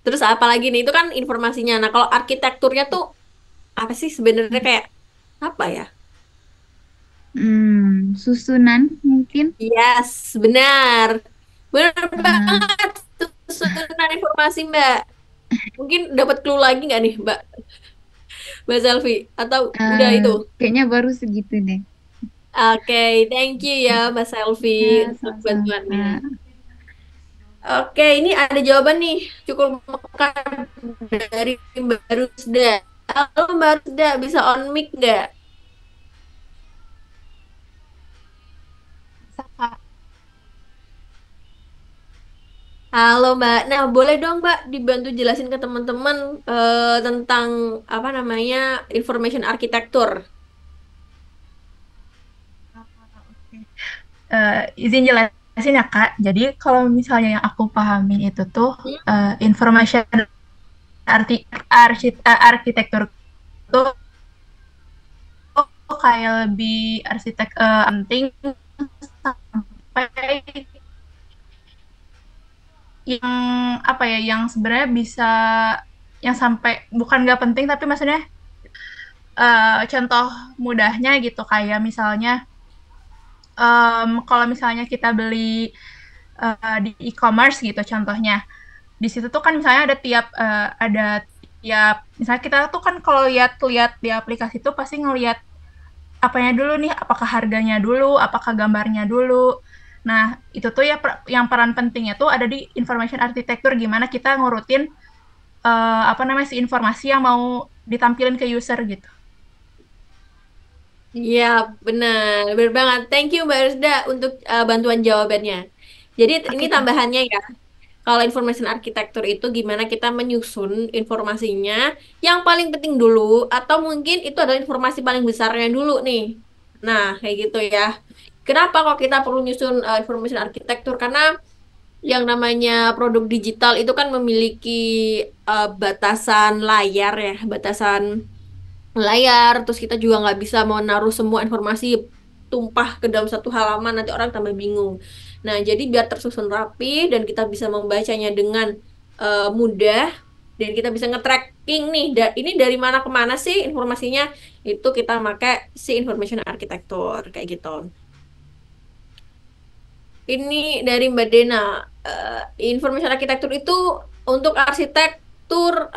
[SPEAKER 2] Terus apa lagi nih? Itu kan informasinya. Nah, kalau arsitekturnya tuh apa sih sebenarnya kayak apa ya?
[SPEAKER 5] Susunan mungkin.
[SPEAKER 2] Yes, benar. Benar banget. Susunan informasi, Mbak. Mungkin dapat clue lagi nggak nih, Mbak Selvi? Atau udah itu?
[SPEAKER 5] Kayaknya baru segitu deh.
[SPEAKER 2] Oke, thank you ya, Mbak Selvi, untuk bantuannya. Oke, ini ada jawaban nih. Cukup makan dari Mbak Rusda. Halo Mbak Rusda, bisa on mic nggak? Halo Mbak. Nah, boleh dong Mbak dibantu jelasin ke teman-teman tentang apa namanya information architecture.
[SPEAKER 6] Izin jelasin ya Kak. Jadi kalau misalnya yang aku pahamin itu tuh information arsitektur tuh kayak lebih arsitek penting sampai yang apa ya, yang sebenarnya bisa yang sampai bukan nggak penting tapi maksudnya contoh mudahnya gitu kayak misalnya kalau misalnya kita beli di e-commerce gitu contohnya, di situ tuh kan misalnya ada tiap misalnya kita tuh kan kalau lihat di aplikasi tuh pasti ngelihat apanya dulu nih, apakah harganya dulu, apakah gambarnya dulu. Nah, itu tuh ya yang peran pentingnya tuh ada di information architecture, gimana kita ngurutin apa namanya, si informasi yang mau ditampilin ke user gitu.
[SPEAKER 2] Iya, benar. Benar banget. Thank you Mbak Rizda untuk bantuan jawabannya. Jadi ini
[SPEAKER 6] Oke, Kak.
[SPEAKER 2] tambahannya ya. Kalau information architecture itu gimana kita menyusun informasinya, yang paling penting dulu, atau mungkin itu adalah informasi paling besarnya dulu nih. Nah, kayak gitu ya. Kenapa kok kita perlu nyusun information architecture? Karena yang namanya produk digital itu kan memiliki batasan layar ya, batasan layar. Terus kita juga nggak bisa mau naruh semua informasi tumpah ke dalam satu halaman, nanti orang tambah bingung. Nah, jadi biar tersusun rapi dan kita bisa membacanya dengan mudah dan kita bisa nge-tracking nih, ini dari mana ke mana sih informasinya, itu kita pakai si information architecture kayak gitu. Ini dari Mbak Dena. Information architecture itu untuk arsitektur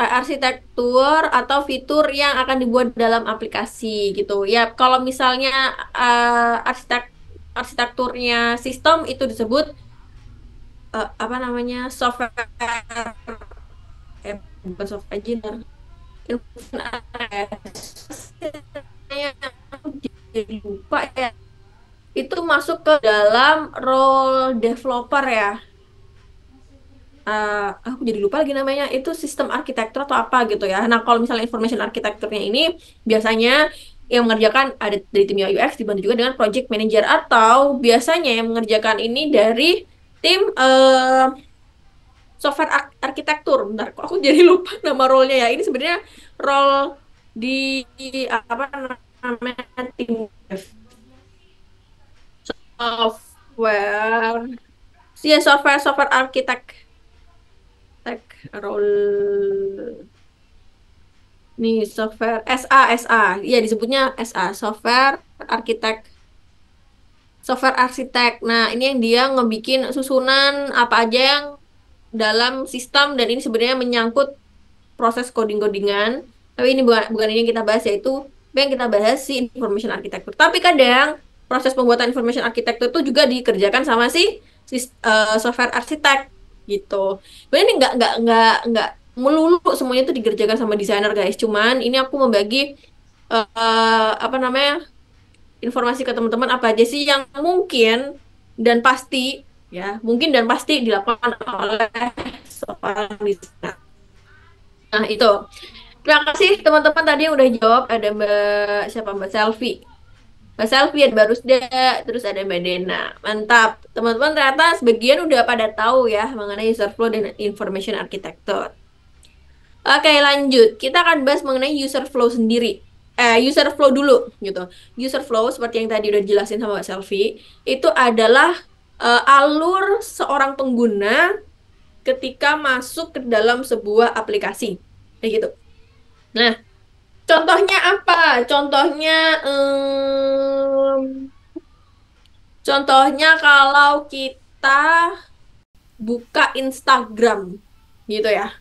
[SPEAKER 2] atau fitur yang akan dibuat dalam aplikasi gitu. Ya, kalau misalnya arsitekturnya sistem itu disebut apa namanya, software, bukan software engineer. Jadi lupa ya. Itu masuk ke dalam role developer ya. Aku jadi lupa lagi namanya, itu sistem arsitektur atau apa gitu ya. Nah, kalau misalnya information architecture-nya ini biasanya yang mengerjakan ada dari tim UI UX dibantu juga dengan project manager, atau biasanya yang mengerjakan ini dari tim software arsitektur. Bentar, kok aku jadi lupa nama role-nya ya. Ini sebenarnya role di apa namanya, tim dev. Software, ya software arsitek role nih, software SA ya, disebutnya SA, software arsitek. Nah, ini yang dia ngebikin susunan apa aja yang dalam sistem, dan ini sebenarnya menyangkut proses coding-codingan. Tapi ini bukan ini yang kita bahas, yaitu yang kita bahas si information architecture. Tapi kadang proses pembuatan information architecture itu juga dikerjakan sama si software arsitek gitu. Sebenarnya ini nggak melulu semuanya itu dikerjakan sama desainer guys. Cuman ini aku membagi apa namanya, informasi ke teman-teman apa aja sih yang mungkin dan pasti, ya mungkin dan pasti dilakukan oleh seorang desainer. Nah itu. Terima kasih teman-teman tadi yang udah jawab. Ada Mbak Selfie. Mbak Selfie, ada Mbak Rusda, terus ada Mbak Dena. Mantap. Teman-teman ternyata sebagian udah pada tahu ya mengenai user flow dan information architecture. Oke, lanjut. Kita akan bahas mengenai user flow sendiri. User flow dulu gitu. User flow seperti yang tadi udah dijelasin sama Mbak Selfie, itu adalah alur seorang pengguna ketika masuk ke dalam sebuah aplikasi. Kayak gitu. Nah, contohnya apa? Contohnya kalau kita buka Instagram gitu ya.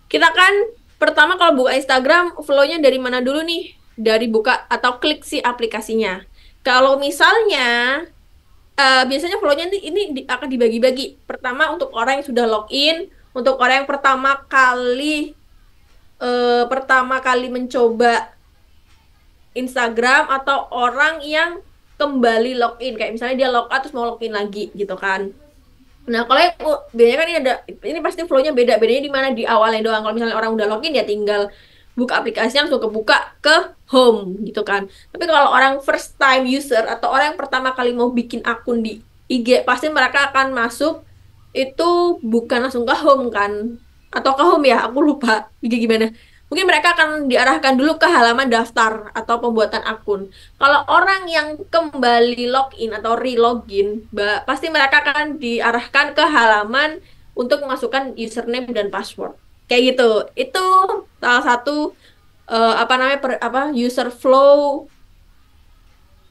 [SPEAKER 2] Kita kan pertama kalau buka Instagram, flow-nya dari mana dulu nih? Dari buka atau klik si aplikasinya. Kalau misalnya biasanya flow-nya ini akan dibagi-bagi. Pertama untuk orang yang sudah login, untuk orang yang pertama kali mencoba Instagram, atau orang yang kembali login, kayak misalnya dia log out terus mau login lagi gitu kan. Nah, kalau yang biasanya kan ini pasti flow-nya bedanya di mana, di awalnya doang. Kalau misalnya orang udah login, ya tinggal buka aplikasinya langsung kebuka ke home gitu kan. Tapi kalau orang first time user atau orang yang pertama kali mau bikin akun di IG, pasti mereka akan masuk itu bukan langsung ke home kan, atau ke home ya, aku lupa gimana. Mungkin mereka akan diarahkan dulu ke halaman daftar atau pembuatan akun. Kalau orang yang kembali login atau re-login, pasti mereka akan diarahkan ke halaman untuk memasukkan username dan password. Kayak gitu. Itu salah satu user flow.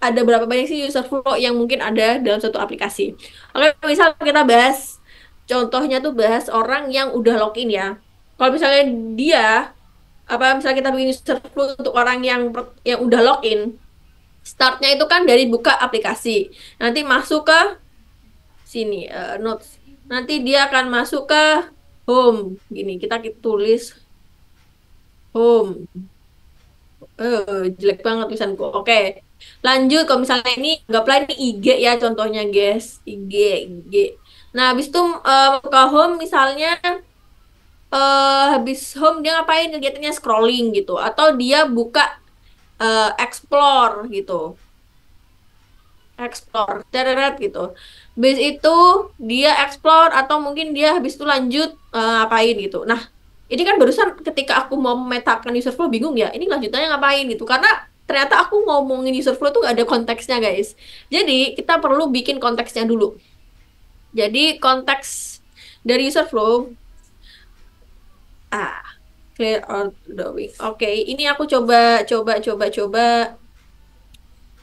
[SPEAKER 2] Ada berapa banyak sih user flow yang mungkin ada dalam satu aplikasi. Oke, misal kita bahas contohnya tuh, bahas orang yang udah login ya. Kalau misalnya misalnya kita bikin user flow untuk orang yang udah login, startnya itu kan dari buka aplikasi, nanti masuk ke sini notes, nanti dia akan masuk ke home. Gini, kita tulis home. Jelek banget tulisanku. Oke. Lanjut, kalau misalnya ini anggaplah ini IG ya contohnya, guys. IG. Nah, habis itu ke home misalnya habis home dia ngapain kegiatannya scrolling gitu atau dia buka explore gitu. Explore, deret gitu. Habis itu dia explore atau mungkin dia habis itu lanjut ngapain gitu. Nah, ini kan barusan ketika aku mau memetakan user flow bingung ya, ini lanjutannya ngapain gitu. Karena ternyata aku ngomongin user flow tuh gak ada konteksnya guys. Jadi kita perlu bikin konteksnya dulu. Jadi konteks dari user flow, clear out the week. Oke, ini aku coba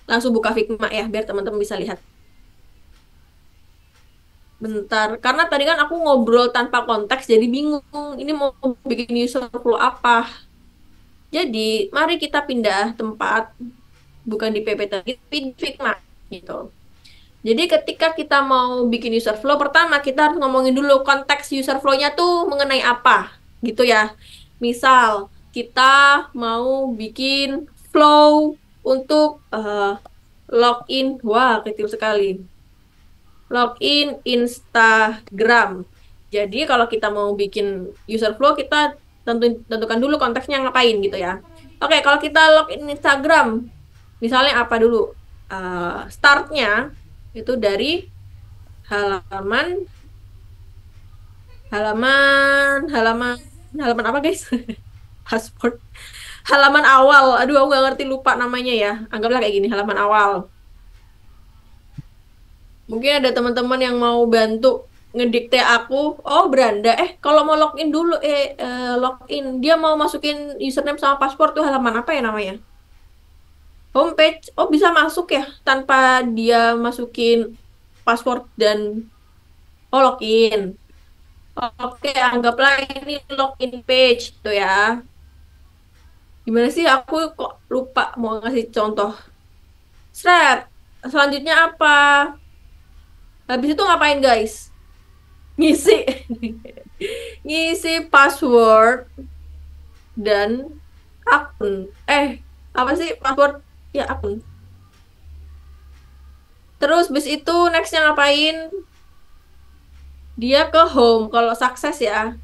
[SPEAKER 2] langsung buka Figma ya, biar teman-teman bisa lihat. Bentar, karena tadi kan aku ngobrol tanpa konteks, jadi bingung. Ini mau bikin user flow apa? Jadi, mari kita pindah tempat, bukan di PPT, di Figma, gitu. Jadi, ketika kita mau bikin user flow, pertama kita harus ngomongin dulu konteks user flow-nya tuh mengenai apa, gitu ya. Misal, kita mau bikin flow untuk login, wah kecil sekali. Login Instagram. Jadi kalau kita mau bikin user flow, kita tentukan dulu konteksnya ngapain gitu ya. Oke, kalau kita login Instagram, misalnya apa dulu? Startnya itu dari halaman halaman apa guys? Password. Halaman awal. Aduh, aku nggak ngerti, lupa namanya ya. Anggaplah kayak gini, halaman awal. Mungkin ada teman-teman yang mau bantu ngedikte aku. Oh, Branda. Kalau mau login dulu, login. Dia mau masukin username sama password tuh halaman apa ya namanya? Homepage. Oh, bisa masuk ya tanpa dia masukin password dan login. Oke, anggaplah ini login page tuh ya. Gimana sih? Aku kok lupa mau ngasih contoh. Sret. Selanjutnya apa? Habis itu ngapain guys? Ngisi ngisi password dan akun. Apa sih password? Ya, akun. Terus bis itu nextnya ngapain? Dia ke home kalau sukses ya.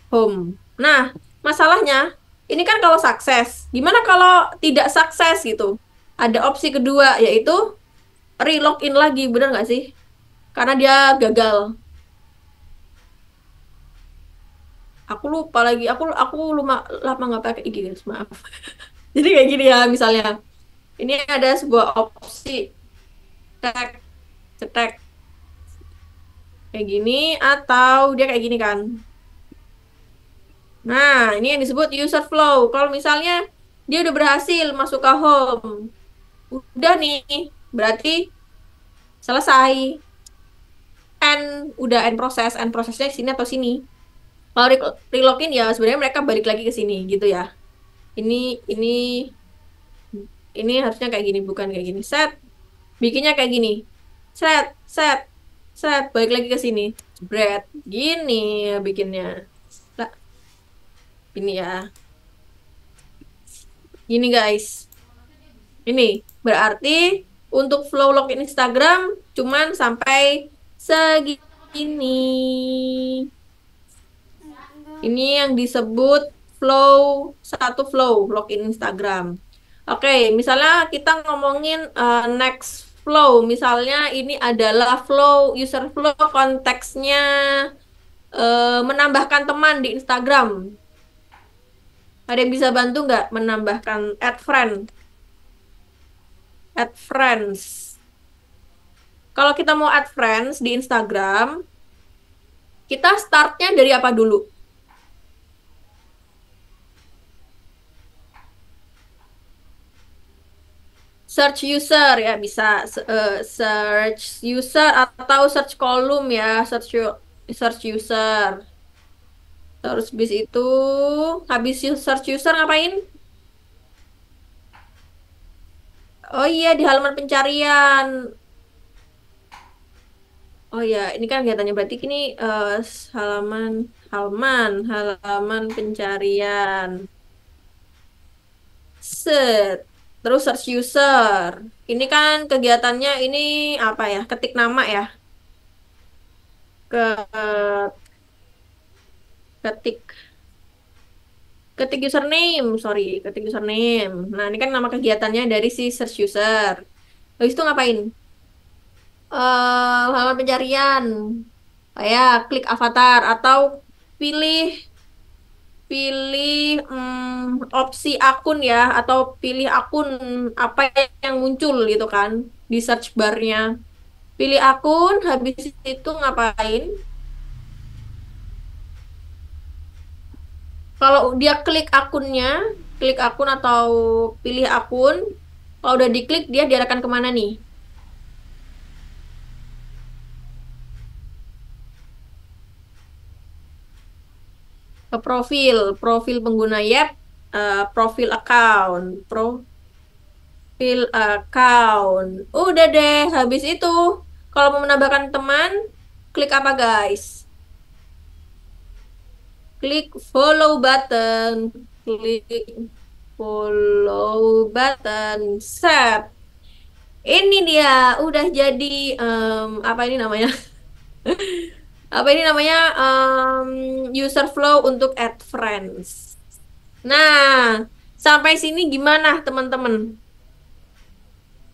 [SPEAKER 2] Home. Nah, masalahnya ini kan kalau sukses. Gimana kalau tidak sukses gitu? Ada opsi kedua yaitu relogin lagi, bener nggak sih? Karena dia gagal. Aku lupa lagi. Aku lama nggak pakai IG guys, maaf. Jadi kayak gini ya, misalnya ini ada sebuah opsi cetek cetek kayak gini atau dia kayak gini kan. Nah, ini yang disebut user flow. Kalau misalnya dia udah berhasil masuk ke home, udah nih, berarti selesai. Udah end prosesnya di sini atau sini. Kalau relogin ya sebenarnya mereka balik lagi ke sini gitu ya. Ini ini ini harusnya kayak gini, bukan kayak gini. Set. Bikinnya kayak gini. Set, set, set, balik lagi ke sini. Bread. Gini ya bikinnya. Lah, ini ya. Gini guys. Ini berarti untuk flow login Instagram cuman sampai segini. Ini yang disebut satu flow login Instagram. Oke, misalnya kita ngomongin next flow. Misalnya ini adalah user flow konteksnya menambahkan teman di Instagram. Ada yang bisa bantu nggak menambahkan add friend? Add friends. Kalau kita mau add friends di Instagram, kita startnya dari apa dulu? Search user ya, bisa search user atau search kolom ya, search user. Terus habis search user ngapain? Oh iya, di halaman pencarian. Oh ya, ini kan kelihatannya berarti ini halaman halaman pencarian. Set. Terus search user. Ini kan kegiatannya ini apa ya? Ketik nama ya. Ke ketik ketik username, sorry, ketik username. Nah, ini kan nama kegiatannya dari si search user. Habis itu ngapain? Halaman pencarian. Kayak klik avatar atau pilih pilih opsi akun ya atau pilih akun apa yang muncul gitu kan di search barnya. Pilih akun, habis itu ngapain? Kalau dia klik akunnya, klik akun atau pilih akun, kalau udah diklik dia diarahkan kemana nih? Ke profil pengguna Yap, profil account. Udah deh, habis itu kalau mau menambahkan teman, klik apa guys? Klik follow button, klik follow button, set. Ini dia, udah jadi apa ini namanya? Apa ini namanya? User flow untuk add friends. Nah, sampai sini gimana teman-teman?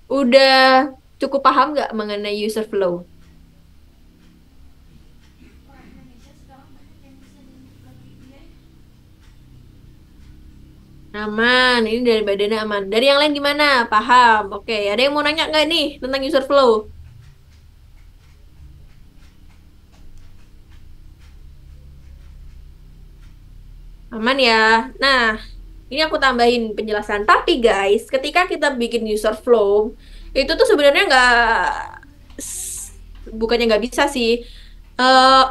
[SPEAKER 2] Udah cukup paham nggak mengenai user flow? Aman, ini dari badannya aman. Dari yang lain gimana? Paham. Oke, ada yang mau nanya nggak nih tentang user flow? Aman ya. Nah, ini aku tambahin penjelasan. Tapi guys, ketika kita bikin user flow, itu tuh sebenarnya bukannya nggak bisa sih.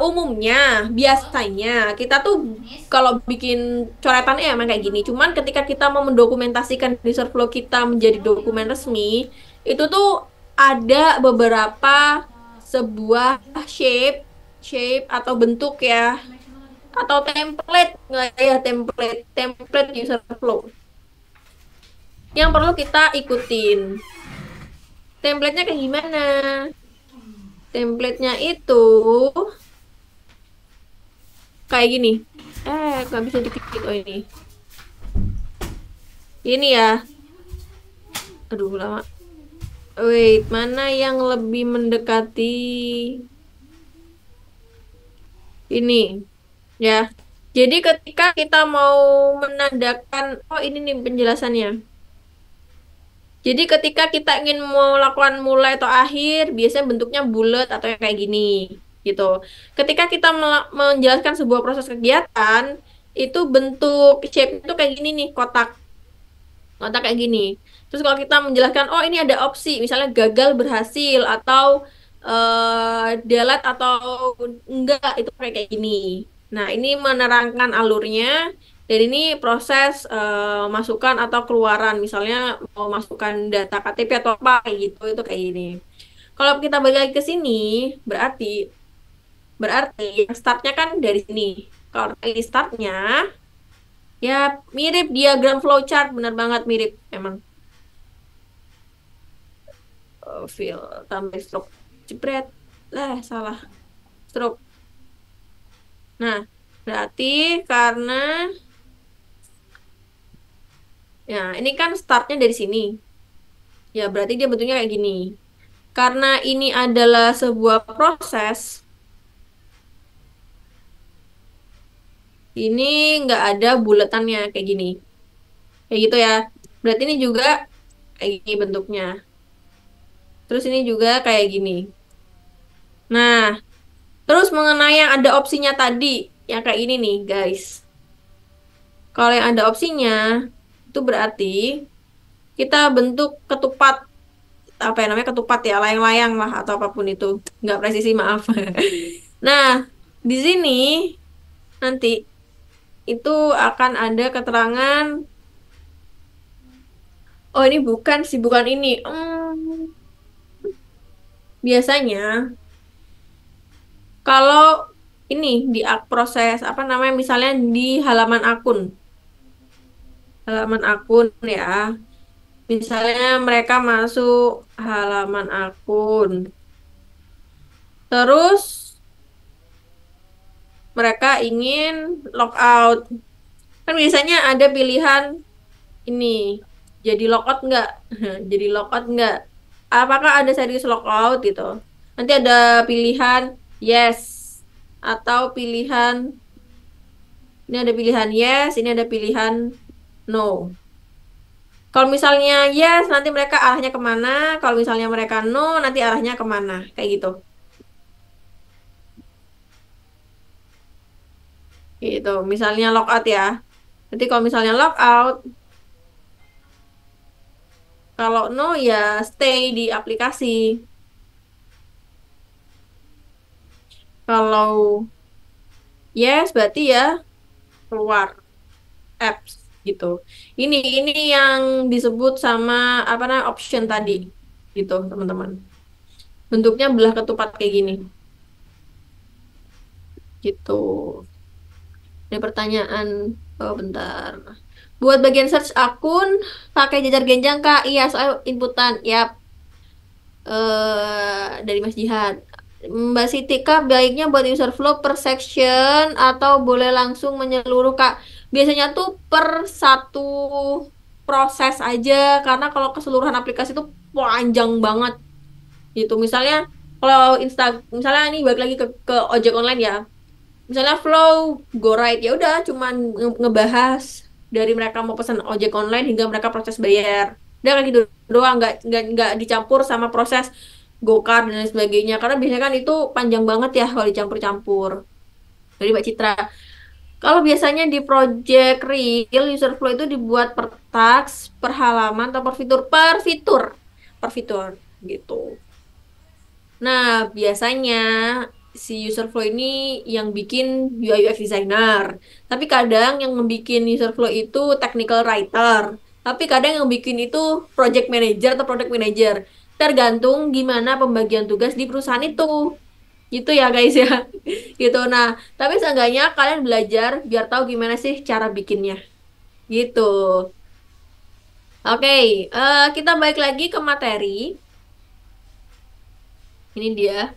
[SPEAKER 2] Umumnya, biasanya kita tuh kalau bikin coretannya emang kayak gini. Cuman ketika kita mau mendokumentasikan user flow kita menjadi dokumen resmi, itu tuh ada beberapa sebuah shape, shape atau bentuk ya, atau template nggak ya template user flow yang perlu kita ikutin. Templatenya kayak gimana? Templatenya itu kayak gini. Nggak bisa dikit oh ini ya. Aduh lama. Wait, mana yang lebih mendekati ini ya? Jadi ketika kita mau menandakan, oh ini nih penjelasannya. Jadi ketika kita ingin melakukan mulai atau akhir, biasanya bentuknya bulat atau yang kayak gini, gitu. Ketika kita menjelaskan sebuah proses kegiatan, itu bentuk shape itu kayak gini nih, kotak. Kotak kayak gini. Terus kalau kita menjelaskan, oh ini ada opsi, misalnya gagal berhasil atau delete atau enggak, itu kayak gini. Nah, ini menerangkan alurnya. Dan ini proses masukan atau keluaran, misalnya mau masukkan data KTP atau apa kayak gitu, itu kayak gini. Kalau kita balik lagi ke sini, berarti berarti yang startnya kan dari sini. Kalau ini startnya, ya mirip diagram flowchart, benar banget mirip emang. Fill tambah stroke, jebret, salah stroke. Nah, berarti karena ya, ini kan startnya dari sini. Ya, berarti dia bentuknya kayak gini. Karena ini adalah sebuah proses, ini nggak ada buletannya kayak gini. Kayak gitu ya. Berarti ini juga kayak gini bentuknya. Terus ini juga kayak gini. Nah, terus mengenai yang ada opsinya tadi, yang kayak ini nih, guys. Kalau yang ada opsinya, itu berarti kita bentuk ketupat, apa ya namanya ketupat ya, layang-layang lah atau apapun itu, nggak presisi maaf. Nah, di sini nanti itu akan ada keterangan. Oh ini bukan sih, bukan ini. Biasanya Kalau ini di proses apa namanya, misalnya di halaman akun ya. Misalnya mereka masuk halaman akun, terus mereka ingin logout. Kan biasanya ada pilihan ini, jadi logout nggak? Jadi logout nggak? Apakah ada serius logout gitu? Nanti ada pilihan yes atau pilihan, ini ada pilihan yes, ini ada pilihan no. Kalau misalnya yes, nanti mereka arahnya kemana? Kalau misalnya mereka no, nanti arahnya kemana? Kayak gitu. Gitu. Misalnya logout ya. Nanti kalau misalnya logout, kalau no ya stay di aplikasi. Kalau yes berarti ya keluar apps gitu. Ini yang disebut sama apa namanya option tadi. Gitu, teman-teman. Bentuknya belah ketupat kayak gini. Gitu. Ada pertanyaan. Oh, bentar. Buat bagian search akun pakai jajar genjang Kak? Iya, soal inputan. Yap. Dari Mas Jihad. Mbak Siti, Kak, baiknya buat user flow per section atau boleh langsung menyeluruh, Kak? Biasanya tuh per satu proses aja, karena kalau keseluruhan aplikasi itu panjang banget. Gitu. Misalnya kalau misalnya nih balik lagi ke ojek online ya. Misalnya flow go right, ya udah cuman ngebahas dari mereka mau pesan ojek online hingga mereka proses bayar. Udah kayak gitu doang, nggak dicampur sama proses go-kart dan lain sebagainya. Karena biasanya kan itu panjang banget ya kalau dicampur-campur. Dari Mbak Citra. Kalau biasanya di project real user flow itu dibuat per task, per halaman atau per fitur gitu. Nah, biasanya si user flow ini yang bikin UI UX designer. Tapi kadang yang membikin user flow itu technical writer. Tapi kadang yang bikin itu project manager atau product manager. Tergantung gimana pembagian tugas di perusahaan itu. Gitu ya guys ya. Gitu. Nah, tapi seenggaknya kalian belajar biar tahu gimana sih cara bikinnya. Gitu. Oke, kita balik lagi ke materi. Ini dia.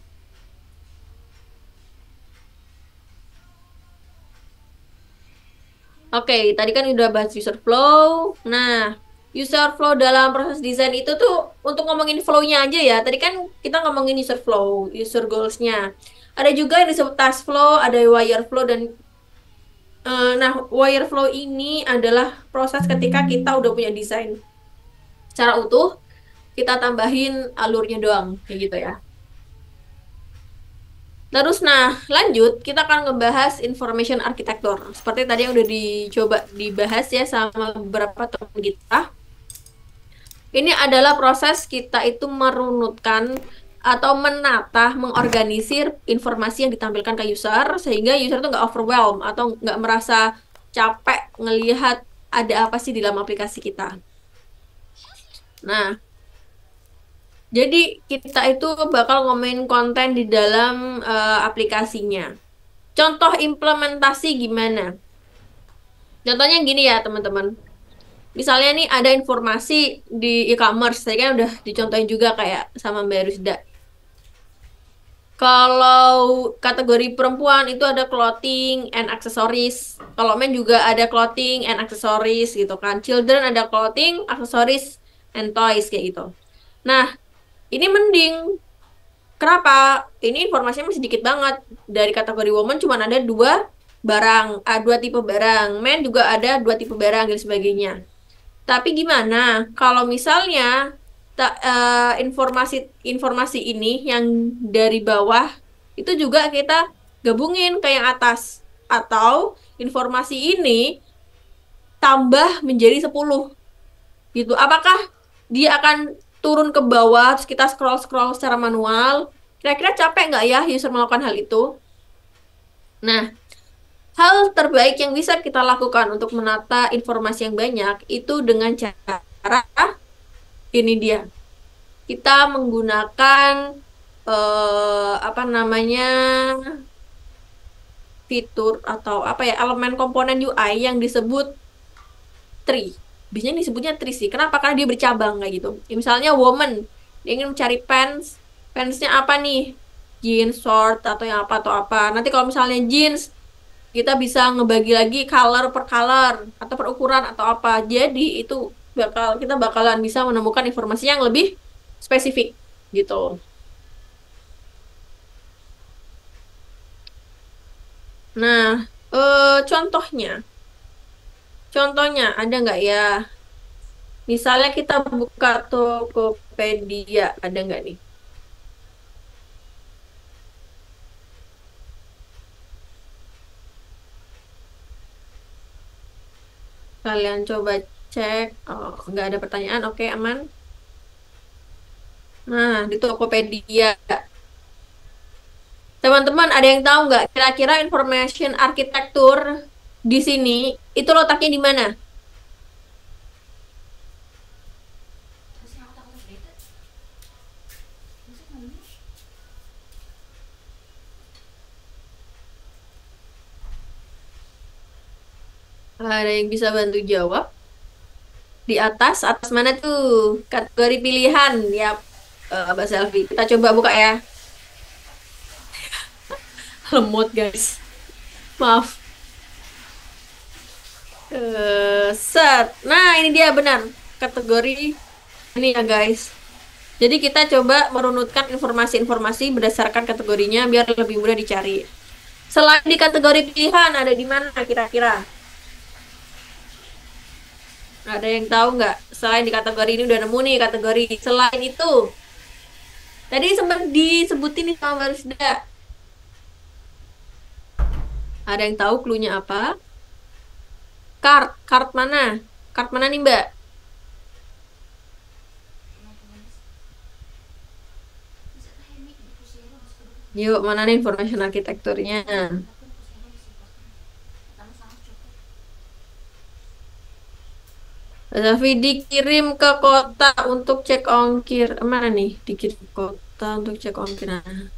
[SPEAKER 2] Oke, tadi kan udah bahas user flow. Nah, user flow dalam proses desain itu tuh untuk ngomongin flow-nya aja ya. Tadi kan kita ngomongin user flow, user goals-nya. Ada juga yang disebut task flow, ada wire flow dan nah, wire flow ini adalah proses ketika kita udah punya desain secara utuh, kita tambahin alurnya doang, kayak gitu ya. Terus, nah, lanjut, kita akan ngebahas information architecture. Seperti tadi yang udah dicoba dibahas ya sama beberapa teman kita. Ini adalah proses kita itu merunutkan atau menata, mengorganisir informasi yang ditampilkan ke user, sehingga user itu nggak overwhelm atau nggak merasa capek ngelihat ada apa sih di dalam aplikasi kita. Nah, jadi kita itu bakal ngomongin konten di dalam aplikasinya. Contoh implementasi gimana? Contohnya gini ya teman-teman. Misalnya nih ada informasi di e-commerce, tadi kan udah dicontohin juga kayak sama Mbak Rusda. Kalau kategori perempuan itu ada clothing and accessories. Kalau men juga ada clothing and accessories gitu kan. Children ada clothing, accessories, and toys kayak gitu. Nah, ini mending. Kenapa? Ini informasinya masih sedikit banget. Dari kategori woman cuma ada dua tipe barang. Men juga ada dua tipe barang dan sebagainya. Tapi gimana kalau misalnya informasi ini yang dari bawah itu juga kita gabungin ke yang atas, atau informasi ini tambah menjadi 10 gitu. Apakah dia akan turun ke bawah terus kita scroll secara manual? Kira-kira capek nggak ya user melakukan hal itu? Nah, hal terbaik yang bisa kita lakukan untuk menata informasi yang banyak itu dengan cara ini dia. Kita menggunakan apa namanya fitur atau apa ya elemen komponen UI yang disebut tree. Biasanya disebutnya tree sih. Kenapa? Karena dia bercabang kayak gitu. Ya, misalnya woman, dia ingin mencari pants, pantsnya apa nih? Jeans, short atau yang apa atau apa. Nanti kalau misalnya jeans, kita bisa ngebagi lagi color per color atau per ukuran atau apa. Jadi itu kita bakalan bisa menemukan informasi yang lebih spesifik gitu. Nah, contohnya, ada nggak ya? Misalnya kita buka Tokopedia, ada nggak nih? Kalian coba cek. Oh, nggak ada pertanyaan. Oke, aman. Nah, di Tokopedia. Teman-teman, ada yang tahu nggak kira-kira information arsitektur di sini itu letaknya di mana? Ada yang bisa bantu jawab? Di atas mana tuh? Kategori pilihan, ya, Mbak Selvi. Kita coba buka ya. Lemot, guys. Maaf. Set. Nah, ini dia benar. Kategori ini ya, guys. Jadi kita coba merunutkan informasi-informasi berdasarkan kategorinya biar lebih mudah dicari. Selain di kategori pilihan, ada di mana kira-kira? Ada yang tahu nggak? Selain di kategori ini udah nemu nih kategori. Selain itu, tadi sempat disebutin nih sama Mbak Rusda. Ada yang tahu clue-nya apa? Kart mana? Kart mana nih, Mbak? Yuk, mana nih information arsitekturnya? Tapi dikirim ke kota untuk cek ongkir. Mana nih? Dikirim ke kota untuk cek ongkir. Nah.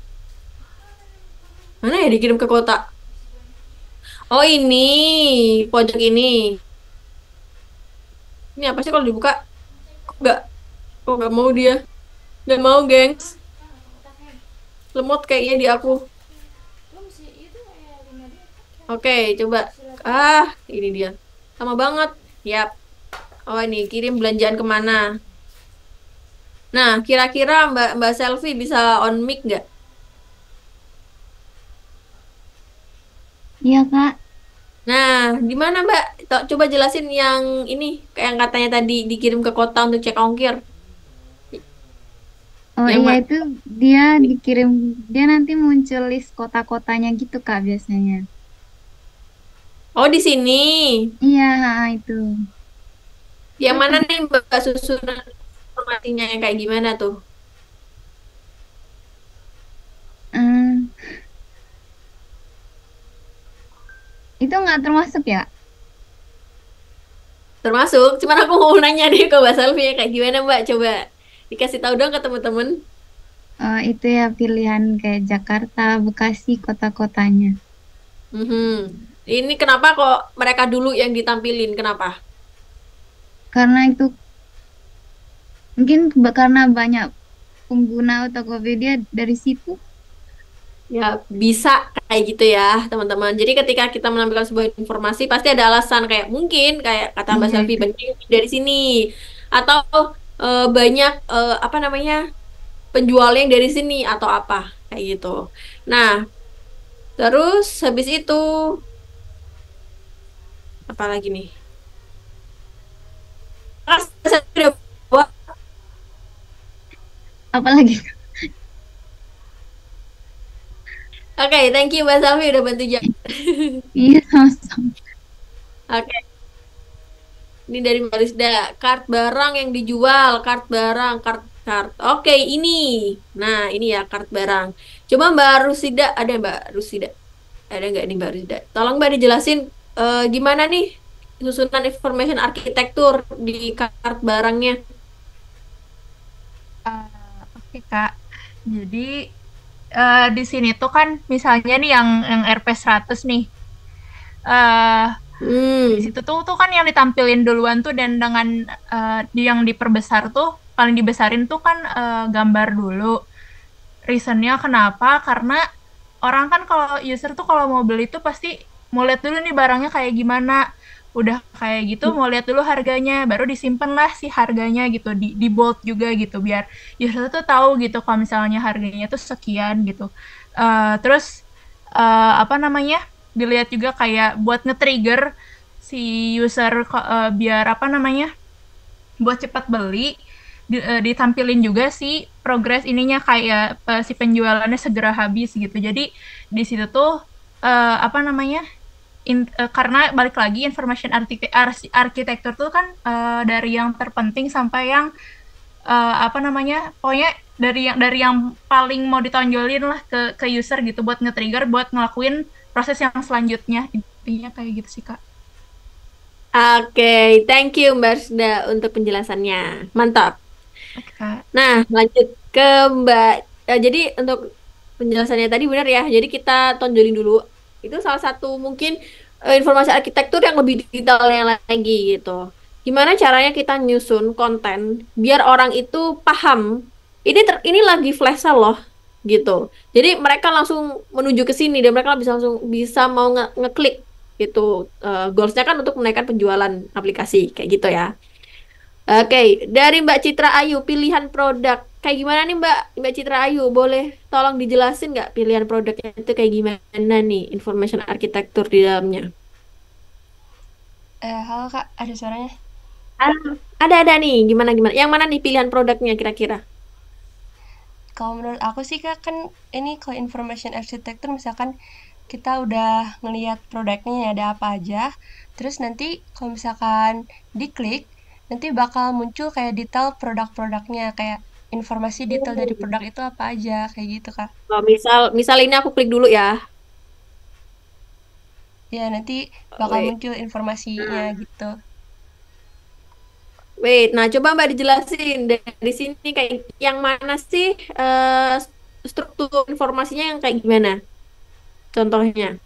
[SPEAKER 2] Mana ya dikirim ke kota? Oh, ini. Pojok ini. Ini apa sih kalau dibuka? Kok nggak mau dia? Nggak mau, gengs. Lemot kayaknya di aku. Oke, coba. Ini dia. Sama banget. Yap. Oh, ini kirim belanjaan kemana? Nah, kira-kira Mbak Selvi bisa on mic nggak?
[SPEAKER 5] Iya, Kak.
[SPEAKER 2] Nah, di mana Mbak? Coba jelasin yang ini, kayak yang katanya tadi dikirim ke kota untuk cek ongkir.
[SPEAKER 5] Oh
[SPEAKER 2] Yang
[SPEAKER 5] iya,
[SPEAKER 2] mana?
[SPEAKER 5] itu dia dikirim, dia nanti muncul list kota-kotanya gitu, Kak, biasanya.
[SPEAKER 2] Oh, di sini.
[SPEAKER 5] Iya, itu.
[SPEAKER 2] Yang mana nih Mbak susunan informasinya yang kayak gimana tuh?
[SPEAKER 5] Hmm, itu nggak termasuk ya?
[SPEAKER 2] Termasuk, cuman aku mau nanya nih ke Mbak Selvi ya, kayak gimana Mbak? Coba dikasih tahu dong ke teman-teman.
[SPEAKER 5] Itu ya pilihan kayak Jakarta, Bekasi, kota-kotanya.
[SPEAKER 2] Mhm. Ini kenapa kok mereka dulu yang ditampilin? Kenapa?
[SPEAKER 5] Karena itu mungkin karena banyak pengguna Tokopedia dari situ.
[SPEAKER 2] Ya, bisa kayak gitu ya, teman-teman. Jadi ketika kita menampilkan sebuah informasi, pasti ada alasan kayak mungkin kayak kata Mbak
[SPEAKER 5] Iya,
[SPEAKER 2] Selvi
[SPEAKER 5] itu.
[SPEAKER 2] banyak dari sini atau banyak apa namanya penjual yang dari sini atau apa kayak gitu. Nah, terus habis itu apa lagi nih? Saya udah bawa.
[SPEAKER 5] Apalagi
[SPEAKER 2] Oke, thank you Mbak Selvi udah bantu jawab.
[SPEAKER 5] iya sama-sama.
[SPEAKER 2] Oke, ini dari Mbak Rizda. Kart barang yang dijual, kart barang, kart. Oke, ini. Nah, ini ya kart barang. Coba Mbak Rusida, ada Mbak Rusida? Ada nggak nih Mbak Rusida? Tolong Mbak dijelasin gimana nih susunan information arsitektur di kart barangnya.
[SPEAKER 6] Oke, Kak. Jadi di sini tuh kan misalnya nih yang RP100 nih. Eh di situ tuh kan yang ditampilin duluan tuh, dan dengan yang diperbesar tuh, paling dibesarin tuh kan gambar dulu. Reasonnya kenapa? Karena orang kan kalau user tuh kalau mau beli tuh pasti mau lihat dulu nih barangnya kayak gimana. Udah kayak gitu mau lihat dulu harganya, baru disimpan lah si harganya gitu, di bold juga gitu, biar user tuh tahu gitu kalau misalnya harganya tuh sekian gitu. Terus apa namanya, dilihat juga kayak buat nge-trigger si user biar apa namanya, buat cepat beli, ditampilin juga si progres ininya, kayak si penjualannya segera habis gitu. Jadi di situ tuh apa namanya, karena balik lagi information architecture tuh kan dari yang terpenting sampai yang apa namanya, pokoknya dari yang paling mau ditonjolin lah ke user gitu, buat nge-trigger buat ngelakuin proses yang selanjutnya. Intinya kayak gitu sih, Kak.
[SPEAKER 2] Oke, thank you Mbak Rusda untuk penjelasannya. Mantap.
[SPEAKER 6] Oke, Kak.
[SPEAKER 2] Nah, lanjut ke Mbak. Jadi untuk penjelasannya tadi benar ya. Jadi kita tonjolin dulu. Itu salah satu mungkin informasi arsitektur yang lebih detailnya lagi gitu. Gimana caranya kita nyusun konten biar orang itu paham. Ini lagi flash sale loh gitu. Jadi mereka langsung menuju ke sini dan mereka bisa mau ngeklik gitu. Goalsnya kan untuk menaikkan penjualan aplikasi kayak gitu ya. Oke, dari Mbak Citra Ayu, pilihan produk. Kayak gimana nih Mbak Citra Ayu? Boleh tolong dijelasin nggak pilihan produknya itu kayak gimana nih, information architecture di dalamnya?
[SPEAKER 7] Halo Kak, ada suaranya?
[SPEAKER 2] Ada nih, gimana? Yang mana nih pilihan produknya kira-kira?
[SPEAKER 7] Kalau menurut aku sih Kak, kan ini kalau information architecture misalkan kita udah ngelihat produknya ada apa aja, terus nanti kalau misalkan diklik, nanti bakal muncul kayak detail produk-produknya, kayak informasi detail dari produk itu apa aja, kayak gitu Kak.
[SPEAKER 2] Oh, misal ini aku klik dulu ya.
[SPEAKER 7] Ya, nanti bakal
[SPEAKER 2] Wait.
[SPEAKER 7] muncul informasinya gitu.
[SPEAKER 2] Wait, nah coba Mbak dijelasin dari sini kayak yang mana sih struktur informasinya yang kayak gimana? Contohnya.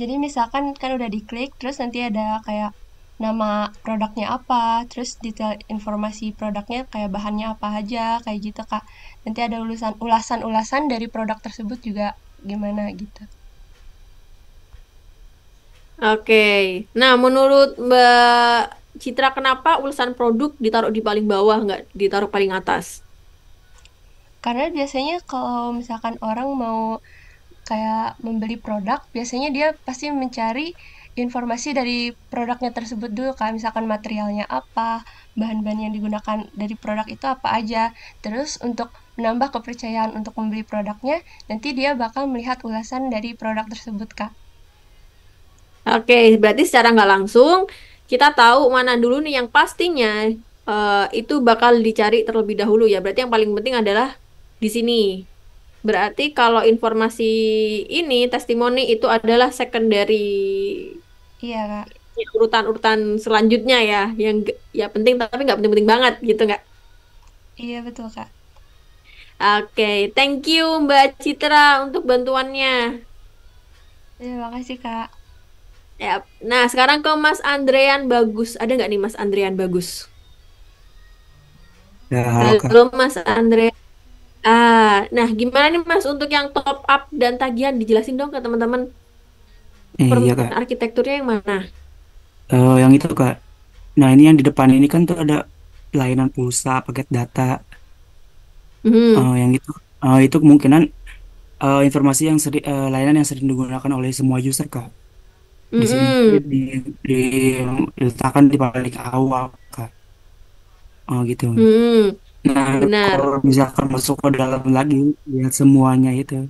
[SPEAKER 7] Jadi misalkan kan udah diklik, terus nanti ada kayak nama produknya apa, terus detail informasi produknya kayak bahannya apa aja, kayak gitu Kak. Nanti ada ulasan-ulasan dari produk tersebut juga gimana gitu.
[SPEAKER 2] Oke. Nah, menurut Mbak Citra, kenapa ulasan produk ditaruh di paling bawah, nggak ditaruh paling atas?
[SPEAKER 7] Karena biasanya kalau misalkan orang mau kayak membeli produk, biasanya dia pasti mencari informasi dari produknya tersebut dulu, kayak misalkan materialnya apa, bahan-bahan yang digunakan dari produk itu apa aja. Terus untuk menambah kepercayaan untuk membeli produknya, nanti dia bakal melihat ulasan dari produk tersebut, Kak.
[SPEAKER 2] Oke, berarti secara nggak langsung kita tahu mana dulu nih yang pastinya itu bakal dicari terlebih dahulu ya. Berarti yang paling penting adalah di sini. Berarti kalau informasi ini, testimoni itu adalah secondary,
[SPEAKER 7] Iya, Kak.
[SPEAKER 2] ya, urutan-urutan selanjutnya ya, yang ya penting tapi nggak penting-penting banget gitu nggak?
[SPEAKER 7] Iya, betul, Kak.
[SPEAKER 2] Oke, thank you Mbak Citra untuk bantuannya.
[SPEAKER 7] Ya, makasih, Kak.
[SPEAKER 2] Ya, nah sekarang ke Mas Andrean Bagus. Ada nggak nih Mas Andrean Bagus?
[SPEAKER 8] Ya, halo Kak.
[SPEAKER 2] Halo Mas Andre. Nah gimana nih Mas untuk yang top up dan tagihan dijelasin dong ke teman-teman
[SPEAKER 8] Iya Kak.
[SPEAKER 2] arsitekturnya yang mana?
[SPEAKER 8] Yang itu Kak. Nah ini yang di depan ini kan tuh ada layanan pulsa, paket data.
[SPEAKER 2] Hmm.
[SPEAKER 8] Yang itu kemungkinan informasi yang layanan yang sering digunakan oleh semua user Kak. Di sini diletakkan di paling awal Kak. Gitu. Nah
[SPEAKER 2] Benar.
[SPEAKER 8] kalau misalkan masuk ke dalam lagi lihat semuanya itu.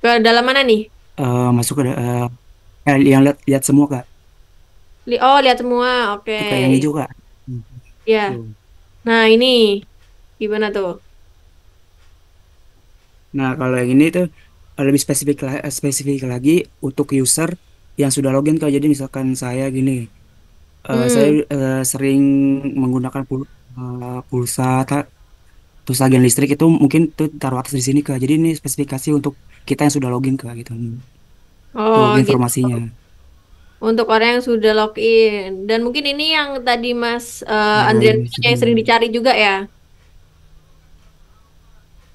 [SPEAKER 2] Ke dalam mana nih?
[SPEAKER 8] Masuk ke yang lihat semua Kak.
[SPEAKER 2] Oh lihat semua, oke.
[SPEAKER 8] Itu kayak yang hijau Kak.
[SPEAKER 2] Ya.
[SPEAKER 8] Tuh.
[SPEAKER 2] Nah ini gimana tuh?
[SPEAKER 8] Nah, kalau yang ini tuh lebih spesifik lagi untuk user yang sudah login Kak. Jadi misalkan saya gini, saya sering menggunakan pulsa Terus agen listrik itu mungkin tuh taruh atas di sini Kak. Jadi ini spesifikasi untuk kita yang sudah login Kak gitu. Tuh
[SPEAKER 2] Oh, gitu.
[SPEAKER 8] informasinya.
[SPEAKER 2] Untuk orang yang sudah login. Dan mungkin ini yang tadi Mas
[SPEAKER 8] Dari
[SPEAKER 2] Andrian bilang yang sering dicari juga ya.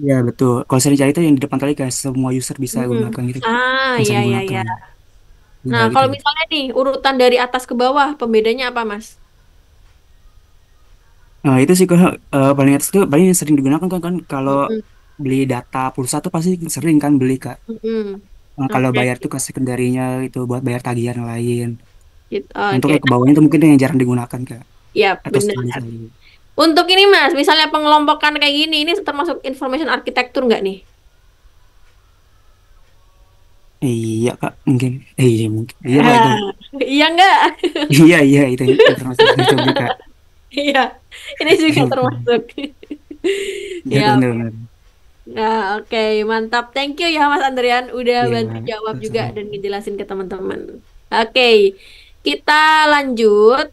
[SPEAKER 8] ya betul. Kalau saya cari itu yang di depan kali kayak semua user bisa
[SPEAKER 2] Hmm.
[SPEAKER 8] gunakan gitu.
[SPEAKER 2] Ah,
[SPEAKER 8] Bisa
[SPEAKER 2] ya, ya, ya.
[SPEAKER 8] digunakan. Ya
[SPEAKER 2] Nah,
[SPEAKER 8] gitu.
[SPEAKER 2] kalau misalnya nih, urutan dari atas ke bawah, pembedanya apa, Mas?
[SPEAKER 8] Nah, itu sih Kak, paling atas itu paling yang sering digunakan kan kalau
[SPEAKER 2] Mm-mm.
[SPEAKER 8] beli data pulsa tuh pasti sering kan beli Kak.
[SPEAKER 2] Mm-mm.
[SPEAKER 8] Nah, kalau
[SPEAKER 2] Oke,
[SPEAKER 8] bayar tuh ke sekunderinya itu buat bayar tagihan yang lain.
[SPEAKER 2] gitu.
[SPEAKER 8] Untuk
[SPEAKER 2] Oke,
[SPEAKER 8] yang ke bawahnya itu mungkin yang jarang digunakan Kak.
[SPEAKER 2] ya
[SPEAKER 8] Atau
[SPEAKER 2] benar.
[SPEAKER 8] sekali-sekali.
[SPEAKER 2] Untuk ini, Mas, misalnya pengelompokan kayak gini, ini termasuk information architecture nggak nih?
[SPEAKER 8] Iya Kak, mungkin. Iya mungkin. Iya Kak itu.
[SPEAKER 2] Ah, iya nggak?
[SPEAKER 8] Iya iya itu informasi itu juga Kak.
[SPEAKER 2] Iya, ini juga termasuk.
[SPEAKER 8] Iya
[SPEAKER 2] Ya,
[SPEAKER 8] benar-benar.
[SPEAKER 2] nah, oke, mantap. Thank you ya Mas Andrian udah
[SPEAKER 8] Iya,
[SPEAKER 2] bantu jawab juga
[SPEAKER 8] sama.
[SPEAKER 2] dan ngejelasin ke teman-teman. Oke, kita lanjut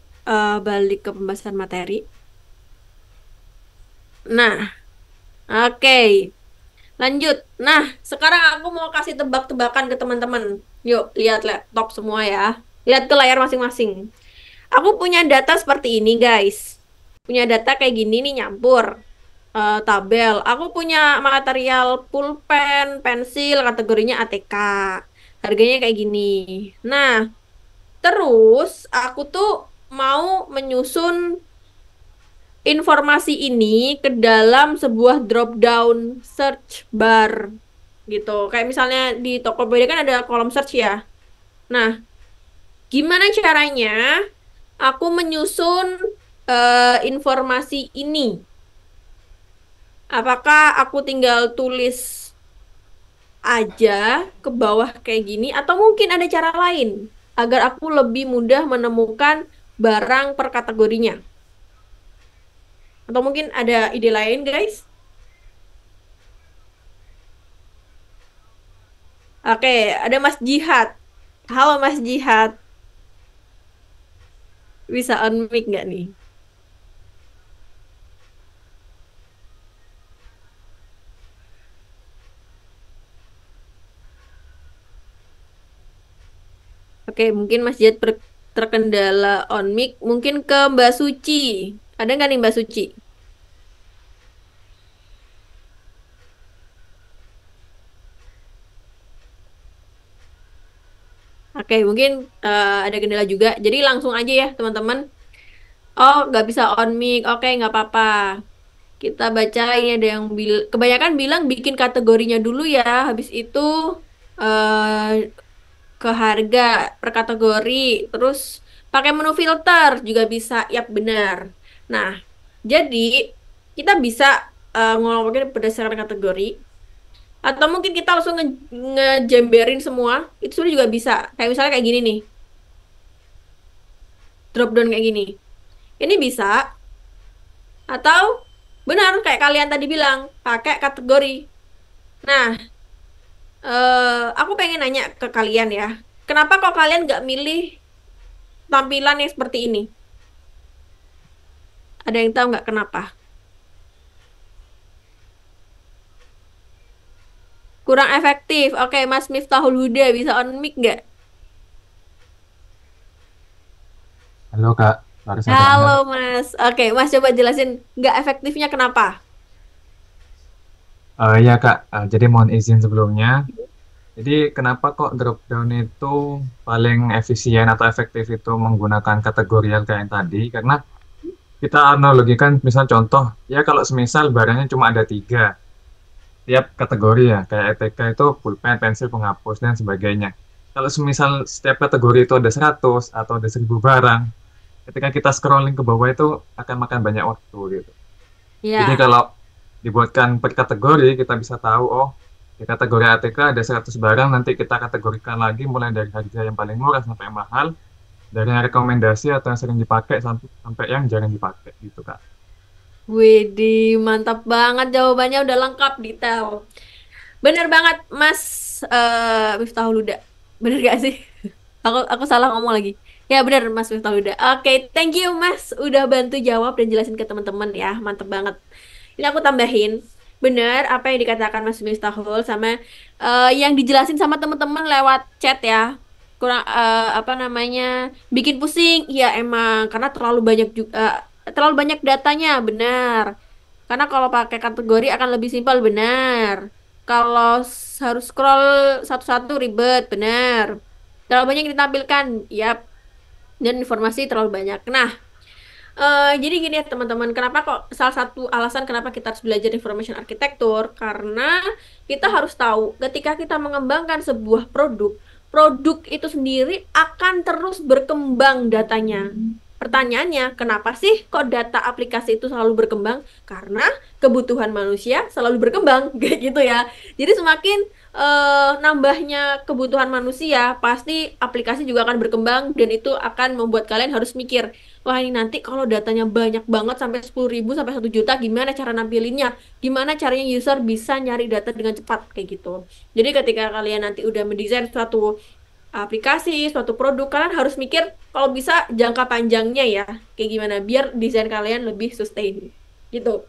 [SPEAKER 2] balik ke pembahasan materi. Nah, oke, lanjut. Nah, sekarang aku mau kasih tebak-tebakan ke teman-teman. Yuk, lihat laptop semua ya. Lihat ke layar masing-masing. Aku punya data seperti ini, guys. Punya data kayak gini nih nyampur. Tabel. Aku punya material pulpen, pensil, kategorinya ATK. Harganya kayak gini. Nah, terus aku tuh mau menyusun informasi ini ke dalam sebuah drop down search bar gitu. Kayak misalnya di Tokopedia kan ada kolom search ya. Nah, gimana caranya aku menyusun informasi ini? Apakah aku tinggal tulis aja ke bawah kayak gini atau mungkin ada cara lain agar aku lebih mudah menemukan barang per kategorinya? Atau mungkin ada ide lain, guys? Oke, ada Mas Jihad. Halo Mas Jihad, bisa on mic nggak nih? Oke, mungkin Mas Jihad terkendala on mic. Mungkin ke Mbak Suci. Ada nggak nih Mbak Suci? Oke, mungkin ada kendala juga. Jadi langsung aja ya teman-teman. Oh, nggak bisa on mic. Oke, nggak apa-apa. Kita baca ini ada yang kebanyakan bilang bikin kategorinya dulu ya. Habis itu eh ke harga per kategori. Terus pakai menu filter juga bisa. Yap, benar. Nah, jadi kita bisa ngelompokin berdasarkan kategori. Atau mungkin kita langsung ngejemberin semua. Itu sudah juga bisa. Kayak misalnya kayak gini nih. Drop down kayak gini. Ini bisa. Atau benar kayak kalian tadi bilang. Pakai kategori. Nah, aku pengen nanya ke kalian ya. Kenapa kok kalian nggak milih tampilan yang seperti ini? Ada yang tahu nggak kenapa? Kurang efektif. Oke, Mas Miftahul Huda bisa on mic nggak?
[SPEAKER 9] Halo Kak, baru saya
[SPEAKER 2] Halo
[SPEAKER 9] dengar.
[SPEAKER 2] Mas. Oke, Mas coba jelasin nggak efektifnya kenapa?
[SPEAKER 9] Ya Kak, jadi mohon izin sebelumnya. Jadi kenapa kok drop down itu paling efisien atau efektif itu menggunakan kategorial kayak yang tadi? Karena kita analogikan misal contoh, ya kalau semisal barangnya cuma ada 3, tiap kategori ya, kayak ETK itu pulpen, pensil, penghapus, dan sebagainya. Kalau semisal setiap kategori itu ada 100 atau ada 1000 barang, ketika kita scrolling ke bawah itu akan makan banyak waktu gitu. Jadi
[SPEAKER 2] Ya,
[SPEAKER 9] kalau dibuatkan per kategori, kita bisa tahu, oh, di kategori ATK ada 100 barang, nanti kita kategorikan lagi mulai dari harga yang paling murah sampai yang mahal, dari yang rekomendasi atau yang sering dipakai sampai yang jarang dipakai gitu, Kak.
[SPEAKER 2] Widih, mantap banget jawabannya udah lengkap detail. Bener banget Mas Miftahul Huda. Bener gak sih? Aku salah ngomong lagi. Ya bener Mas Miftahul Huda. Oke, thank you Mas udah bantu jawab dan jelasin ke teman-teman ya. Mantep banget. Ini aku tambahin. Bener apa yang dikatakan Mas Miftahul sama yang dijelasin sama teman-teman lewat chat ya. Kurang apa namanya? Bikin pusing. Iya emang karena terlalu banyak datanya, benar. Karena kalau pakai kategori akan lebih simpel, benar. Kalau harus scroll satu-satu ribet, benar. Terlalu banyak yang ditampilkan, yap. Dan informasi terlalu banyak. Nah, jadi gini ya teman-teman, kenapa kok salah satu alasan kenapa kita harus belajar information architecture? Karena kita harus tahu ketika kita mengembangkan sebuah produk, produk itu sendiri akan terus berkembang datanya. Pertanyaannya, kenapa sih kok data aplikasi itu selalu berkembang? Karena kebutuhan manusia selalu berkembang, kayak gitu ya. Jadi semakin nambahnya kebutuhan manusia, pasti aplikasi juga akan berkembang dan itu akan membuat kalian harus mikir, wah ini nanti kalau datanya banyak banget sampai 10.000 sampai 1 juta, gimana cara nampilinnya? Gimana caranya user bisa nyari data dengan cepat, kayak gitu. Jadi ketika kalian nanti udah mendesain suatu aplikasi, suatu produk, kalian harus mikir kalau bisa jangka panjangnya ya, kayak gimana biar desain kalian lebih sustain. Gitu.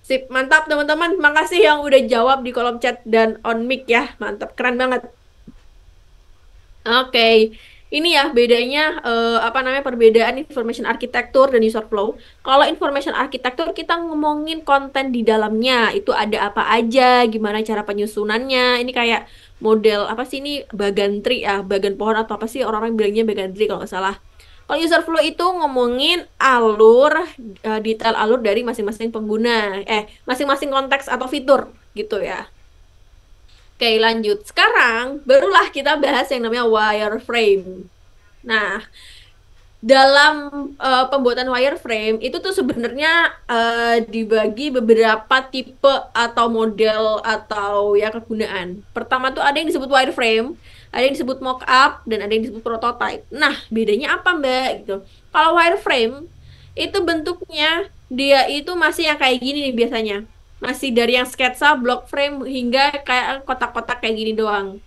[SPEAKER 2] Sip, mantap teman-teman. Makasih yang udah jawab di kolom chat dan on mic ya. Mantap, keren banget. Oke, ini ya bedanya apa namanya perbedaan information architecture dan user flow. Kalau information architecture kita ngomongin konten di dalamnya, itu ada apa aja, gimana cara penyusunannya. Ini kayak model apa sih ini bagan tree ya, bagan pohon atau apa sih orang-orang bilangnya bagan tree kalau nggak salah. Kalau user flow itu ngomongin alur, detail alur dari masing-masing pengguna, masing-masing konteks atau fitur gitu ya. Oke, lanjut. Sekarang barulah kita bahas yang namanya wireframe. Nah, dalam pembuatan wireframe itu tuh sebenarnya dibagi beberapa tipe atau model atau ya kegunaan. Pertama tuh ada yang disebut wireframe, ada yang disebut mockup, dan ada yang disebut prototype. Nah, bedanya apa, Mbak? Gitu. Kalau wireframe itu bentuknya dia itu masih yang kayak gini nih biasanya. Masih dari yang sketsa, block frame, hingga kayak kotak-kotak kayak gini doang.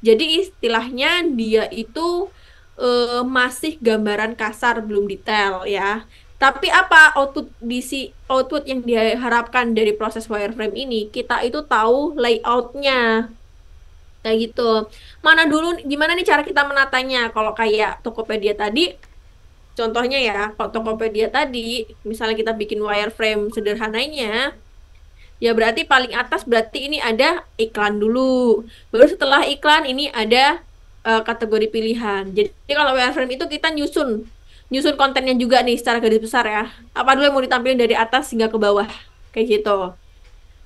[SPEAKER 2] Jadi istilahnya dia itu masih gambaran kasar, belum detail ya. Tapi apa output yang diharapkan dari proses wireframe ini? Kita itu tahu layoutnya. Kayak gitu. Gimana nih cara kita menatanya? Kalau kayak Tokopedia tadi, contohnya ya, kalau Tokopedia tadi, misalnya kita bikin wireframe sederhananya, ya berarti paling atas berarti ini ada iklan dulu. Baru setelah iklan ini ada kategori pilihan. Jadi kalau wireframe itu kita nyusun kontennya juga nih secara garis besar ya. Apa dulu yang mau ditampilkan dari atas hingga ke bawah. Kayak gitu.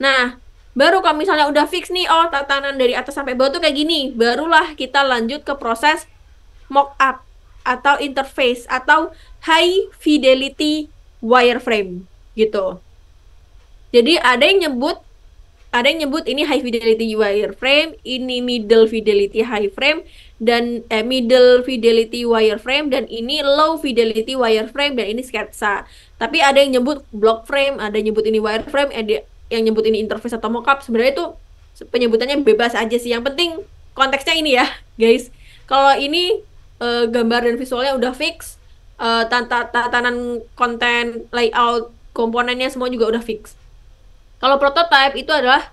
[SPEAKER 2] Nah, baru kalau misalnya udah fix nih, oh tatanan dari atas sampai bawah tuh kayak gini. Barulah kita lanjut ke proses mockup atau interface atau high fidelity wireframe gitu. Jadi ada yang nyebut ini high fidelity wireframe, ini middle fidelity high frame dan middle fidelity wireframe, dan ini low fidelity wireframe, dan ini sketsa. Tapi ada yang nyebut block frame, ada yang nyebut ini wireframe, ada yang nyebut ini interface atau mockup. Sebenarnya itu penyebutannya bebas aja sih. Yang penting konteksnya ini ya, guys. Kalau ini gambar dan visualnya udah fix, tatanan konten, layout, komponennya semua juga udah fix. Kalau prototype itu adalah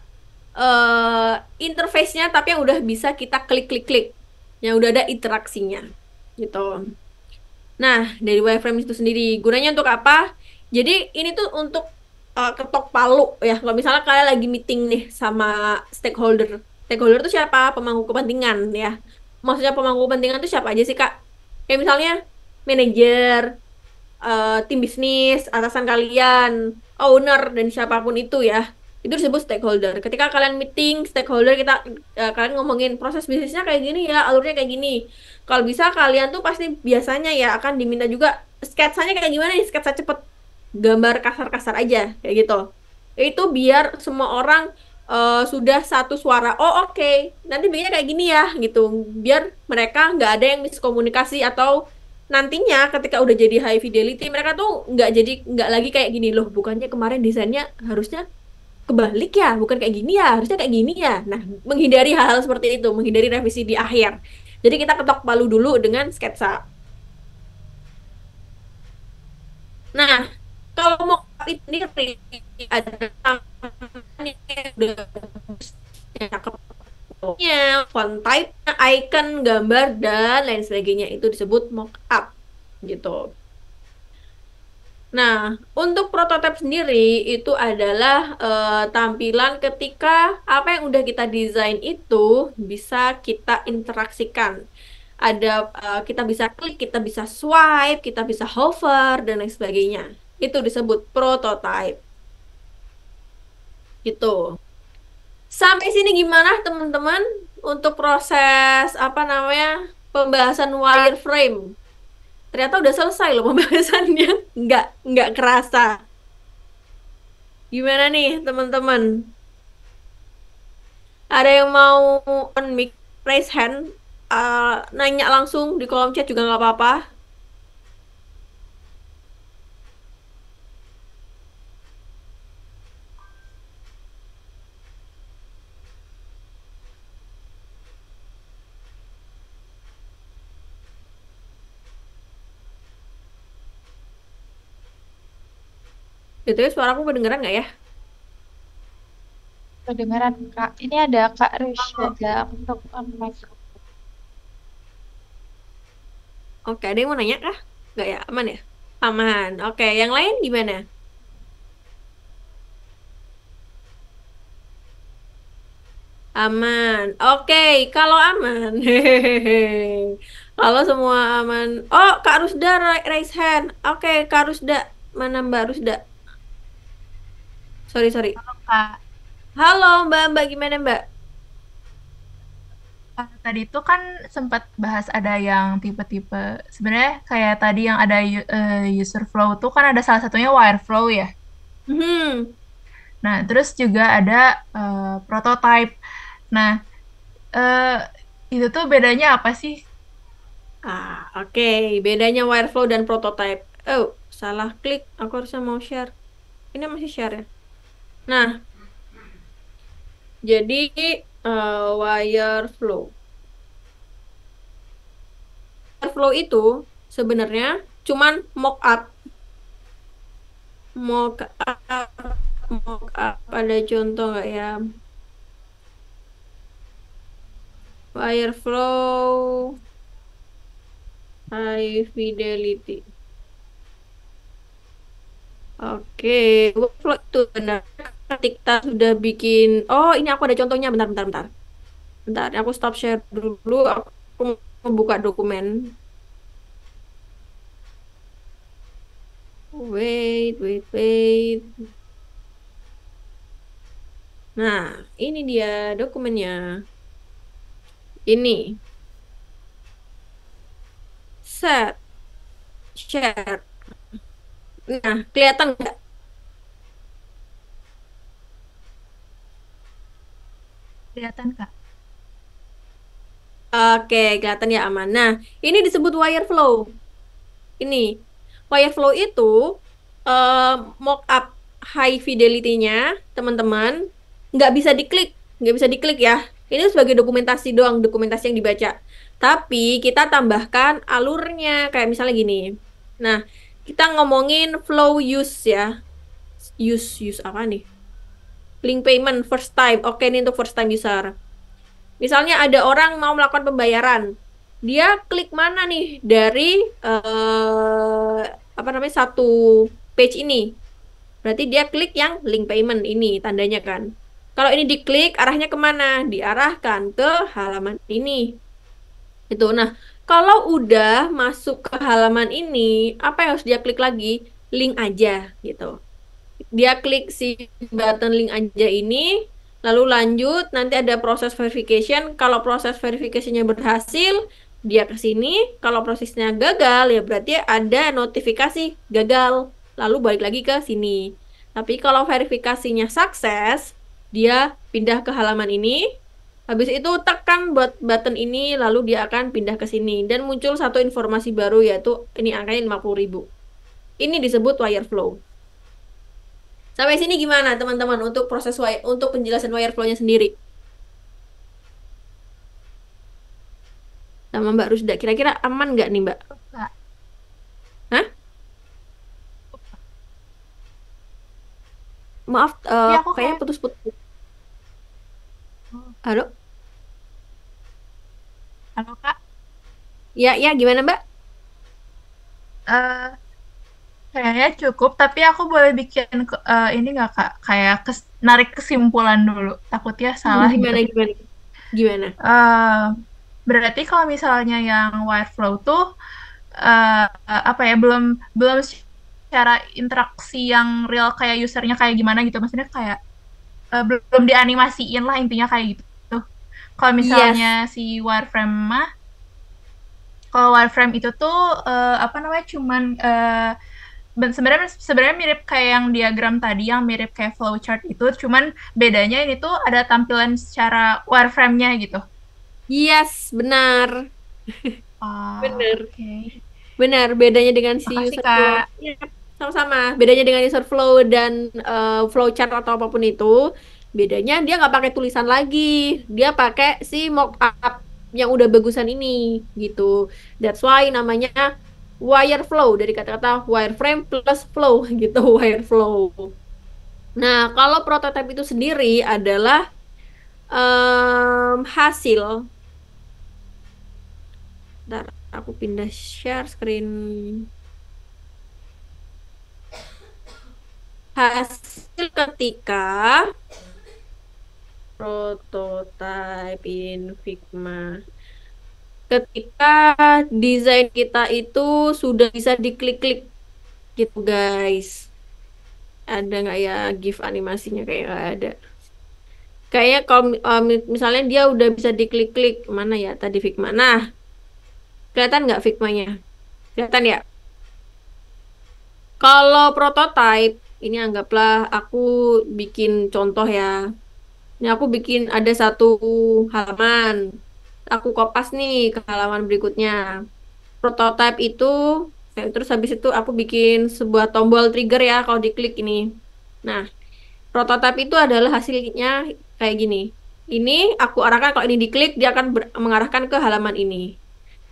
[SPEAKER 2] interface-nya tapi yang udah bisa kita klik, yang udah ada interaksinya gitu. Nah, dari wireframe itu sendiri gunanya untuk apa? Jadi ini tuh untuk ketok palu ya. Kalau misalnya kalian lagi meeting nih sama stakeholder itu siapa? Pemangku kepentingan ya. Maksudnya pemangku kepentingan itu siapa aja sih, Kak? Kayak misalnya manajer, tim bisnis, atasan kalian, owner, dan siapapun itu ya, itu disebut stakeholder. Ketika kalian meeting stakeholder, kalian ngomongin proses bisnisnya kayak gini ya, alurnya kayak gini. Kalau bisa kalian tuh pasti biasanya ya akan diminta juga sketsanya kayak gimana nih, sketsa cepet, gambar kasar-kasar aja kayak gitu. Itu biar semua orang sudah satu suara. Oh oke, nanti bikinnya kayak gini ya gitu. Biar mereka nggak ada yang miskomunikasi, atau nantinya ketika udah jadi high fidelity mereka tuh nggak lagi kayak gini loh, bukannya kemarin desainnya harusnya kebalik ya, bukan kayak gini ya, harusnya kayak gini ya. Nah, menghindari hal-hal seperti itu, menghindari revisi di akhir. Jadi kita ketok palu dulu dengan sketsa. Nah, kalau mau itu sendiri ada tampilannya udah cakep, font type, icon, gambar dan lain sebagainya itu disebut mockup gitu. Nah, untuk prototipe sendiri itu adalah tampilan ketika apa yang udah kita desain itu bisa kita interaksikan. Ada kita bisa klik, kita bisa swipe, kita bisa hover dan lain sebagainya. Itu disebut prototype. Gitu. Sampai sini gimana teman-teman untuk proses apa namanya pembahasan wireframe? Ternyata udah selesai loh pembahasannya. Nggak kerasa. Gimana nih teman-teman? Ada yang mau on mic, raise hand, nanya langsung di kolom chat juga nggak apa-apa. Gitu ya, suaraku kedengeran nggak ya?
[SPEAKER 1] Kedengaran Kak. Ini ada Kak Rishada untuk mic.
[SPEAKER 2] Oke, ada yang mau nanya kah? Nggak ya? Aman ya? Aman. Oke, yang lain gimana? Aman. Oke, kalau aman. Hehehe. Kalau semua aman. Oh, Kak Rusda raise hand. Oke, Kak Rusda. Mana Mbak Rusda? Sorry, sorry.
[SPEAKER 6] Kak.
[SPEAKER 2] Halo Mbak, Mbak gimana Mbak?
[SPEAKER 6] Tadi itu kan sempat bahas ada yang tipe-tipe. Sebenarnya kayak tadi yang ada user flow tuh kan ada salah satunya wire flow ya. Nah, terus juga ada prototype. Nah, itu tuh bedanya apa sih?
[SPEAKER 2] Oke. Bedanya wire flow dan prototype. Oh, salah klik. Aku harusnya mau share. Ini masih share ya. Nah, jadi wire flow. Wire flow itu sebenarnya cuman mock-up. Mock-up ada contoh nggak ya? Wire flow high fidelity. Oke, workflow itu benar. Ketika sudah bikin, oh ini aku ada contohnya, bentar. Bentar, aku stop share dulu, aku mau buka dokumen. Wait. Nah, ini dia dokumennya. Ini. Set. Share. Nah, kelihatan nggak?
[SPEAKER 6] Kelihatan, Kak.
[SPEAKER 2] Oke, kelihatan ya aman. Nah, ini disebut wire flow. Ini. Wire flow itu mock-up high fidelity-nya, teman-teman, nggak bisa diklik. Nggak bisa diklik ya. Ini sebagai dokumentasi doang, dokumentasi yang dibaca. Tapi kita tambahkan alurnya, kayak misalnya gini. Nah, kita ngomongin flow use ya. Use apa nih? Link payment first time. Oke, ini untuk first time user. Misalnya ada orang mau melakukan pembayaran. Dia klik mana nih dari apa namanya satu page ini. Berarti dia klik yang link payment ini tandanya kan. Kalau ini diklik arahnya kemana? Diarahkan ke halaman ini. Itu. Nah, kalau udah masuk ke halaman ini, apa yang harus dia klik lagi? Link aja gitu. Dia klik si button link aja ini, lalu lanjut, nanti ada proses verification. Kalau proses verifikasinya berhasil, dia ke sini. Kalau prosesnya gagal, ya berarti ada notifikasi gagal. Lalu balik lagi ke sini. Tapi kalau verifikasinya sukses, dia pindah ke halaman ini. Habis itu tekan buat button ini, lalu dia akan pindah ke sini. Dan muncul satu informasi baru, yaitu ini angkanya 50.000. Ini disebut wire flow. Sampai sini gimana teman-teman untuk untuk penjelasan wire flow-nya sendiri? Sama Mbak Rusda, kira-kira aman nggak nih Mbak?
[SPEAKER 6] Kak.
[SPEAKER 2] Hah? Maaf,
[SPEAKER 6] Iya, aku
[SPEAKER 2] kayaknya
[SPEAKER 6] kayak
[SPEAKER 2] putus-putus. Halo?
[SPEAKER 6] halo Kak.
[SPEAKER 2] Ya, ya, gimana Mbak?
[SPEAKER 6] Eh, Kayaknya cukup, tapi aku boleh bikin ini nggak Kak? Kayak narik kesimpulan dulu. Takutnya salah gitu.
[SPEAKER 2] Gimana, gimana? Gimana?
[SPEAKER 6] Eh, Berarti kalau misalnya yang Wireflow tuh apa ya, belum belum secara interaksi yang real kayak usernya kayak gimana gitu. Maksudnya kayak belum dianimasiin lah intinya kayak gitu. Kalau
[SPEAKER 2] Yes.
[SPEAKER 6] misalnya si wireframe mah, kalau wireframe itu tuh apa namanya, cuman sebenarnya mirip kayak yang diagram tadi, yang mirip kayak flowchart itu, cuman bedanya ini tuh ada tampilan secara wireframe-nya gitu.
[SPEAKER 2] Yes, benar. Benar.
[SPEAKER 6] Oke.
[SPEAKER 2] Benar, bedanya dengan si
[SPEAKER 6] Makasih
[SPEAKER 2] user flow.
[SPEAKER 6] Kak.
[SPEAKER 2] Ya, sama-sama. Bedanya dengan user flow dan flowchart atau apapun itu, bedanya dia nggak pakai tulisan lagi. Dia pakai si mockup yang udah bagusan ini, gitu. That's why namanya wireflow, dari kata-kata wireframe plus flow, gitu, wireflow. Nah, kalau prototype itu sendiri adalah hasil. Bentar, aku pindah share screen. Hasil ketika prototype in Figma. Ketika desain kita itu sudah bisa diklik-klik gitu guys. Ada nggak ya GIF animasinya? Kayak nggak ada. Kayaknya kalau misalnya dia udah bisa diklik-klik, mana ya tadi Figma. Nah, kelihatan nggak Figmanya? Kelihatan ya? Kalau prototype, ini anggaplah aku bikin contoh ya. Ini aku bikin ada satu halaman. Aku kopas nih ke halaman berikutnya. Prototype itu, terus habis itu aku bikin sebuah tombol trigger ya kalau diklik ini. Nah, prototype itu adalah hasilnya kayak gini. Ini aku arahkan, kalau ini diklik, dia akan mengarahkan ke halaman ini.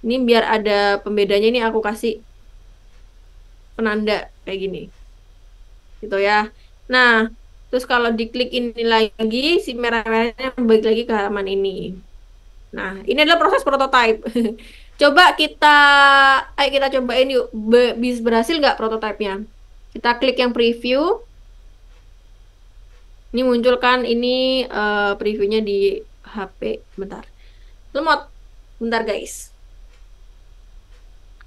[SPEAKER 2] Ini biar ada pembedanya, ini aku kasih penanda kayak gini. Gitu ya. Nah, terus kalau diklik ini lagi, si merah-merahnya balik lagi ke halaman ini. Nah, ini adalah proses prototype. Coba ayo kita cobain yuk. Bisa berhasil nggak prototipenya? Kita klik yang preview. Ini muncul kan, ini previewnya di HP. Bentar. Lemot. Bentar guys.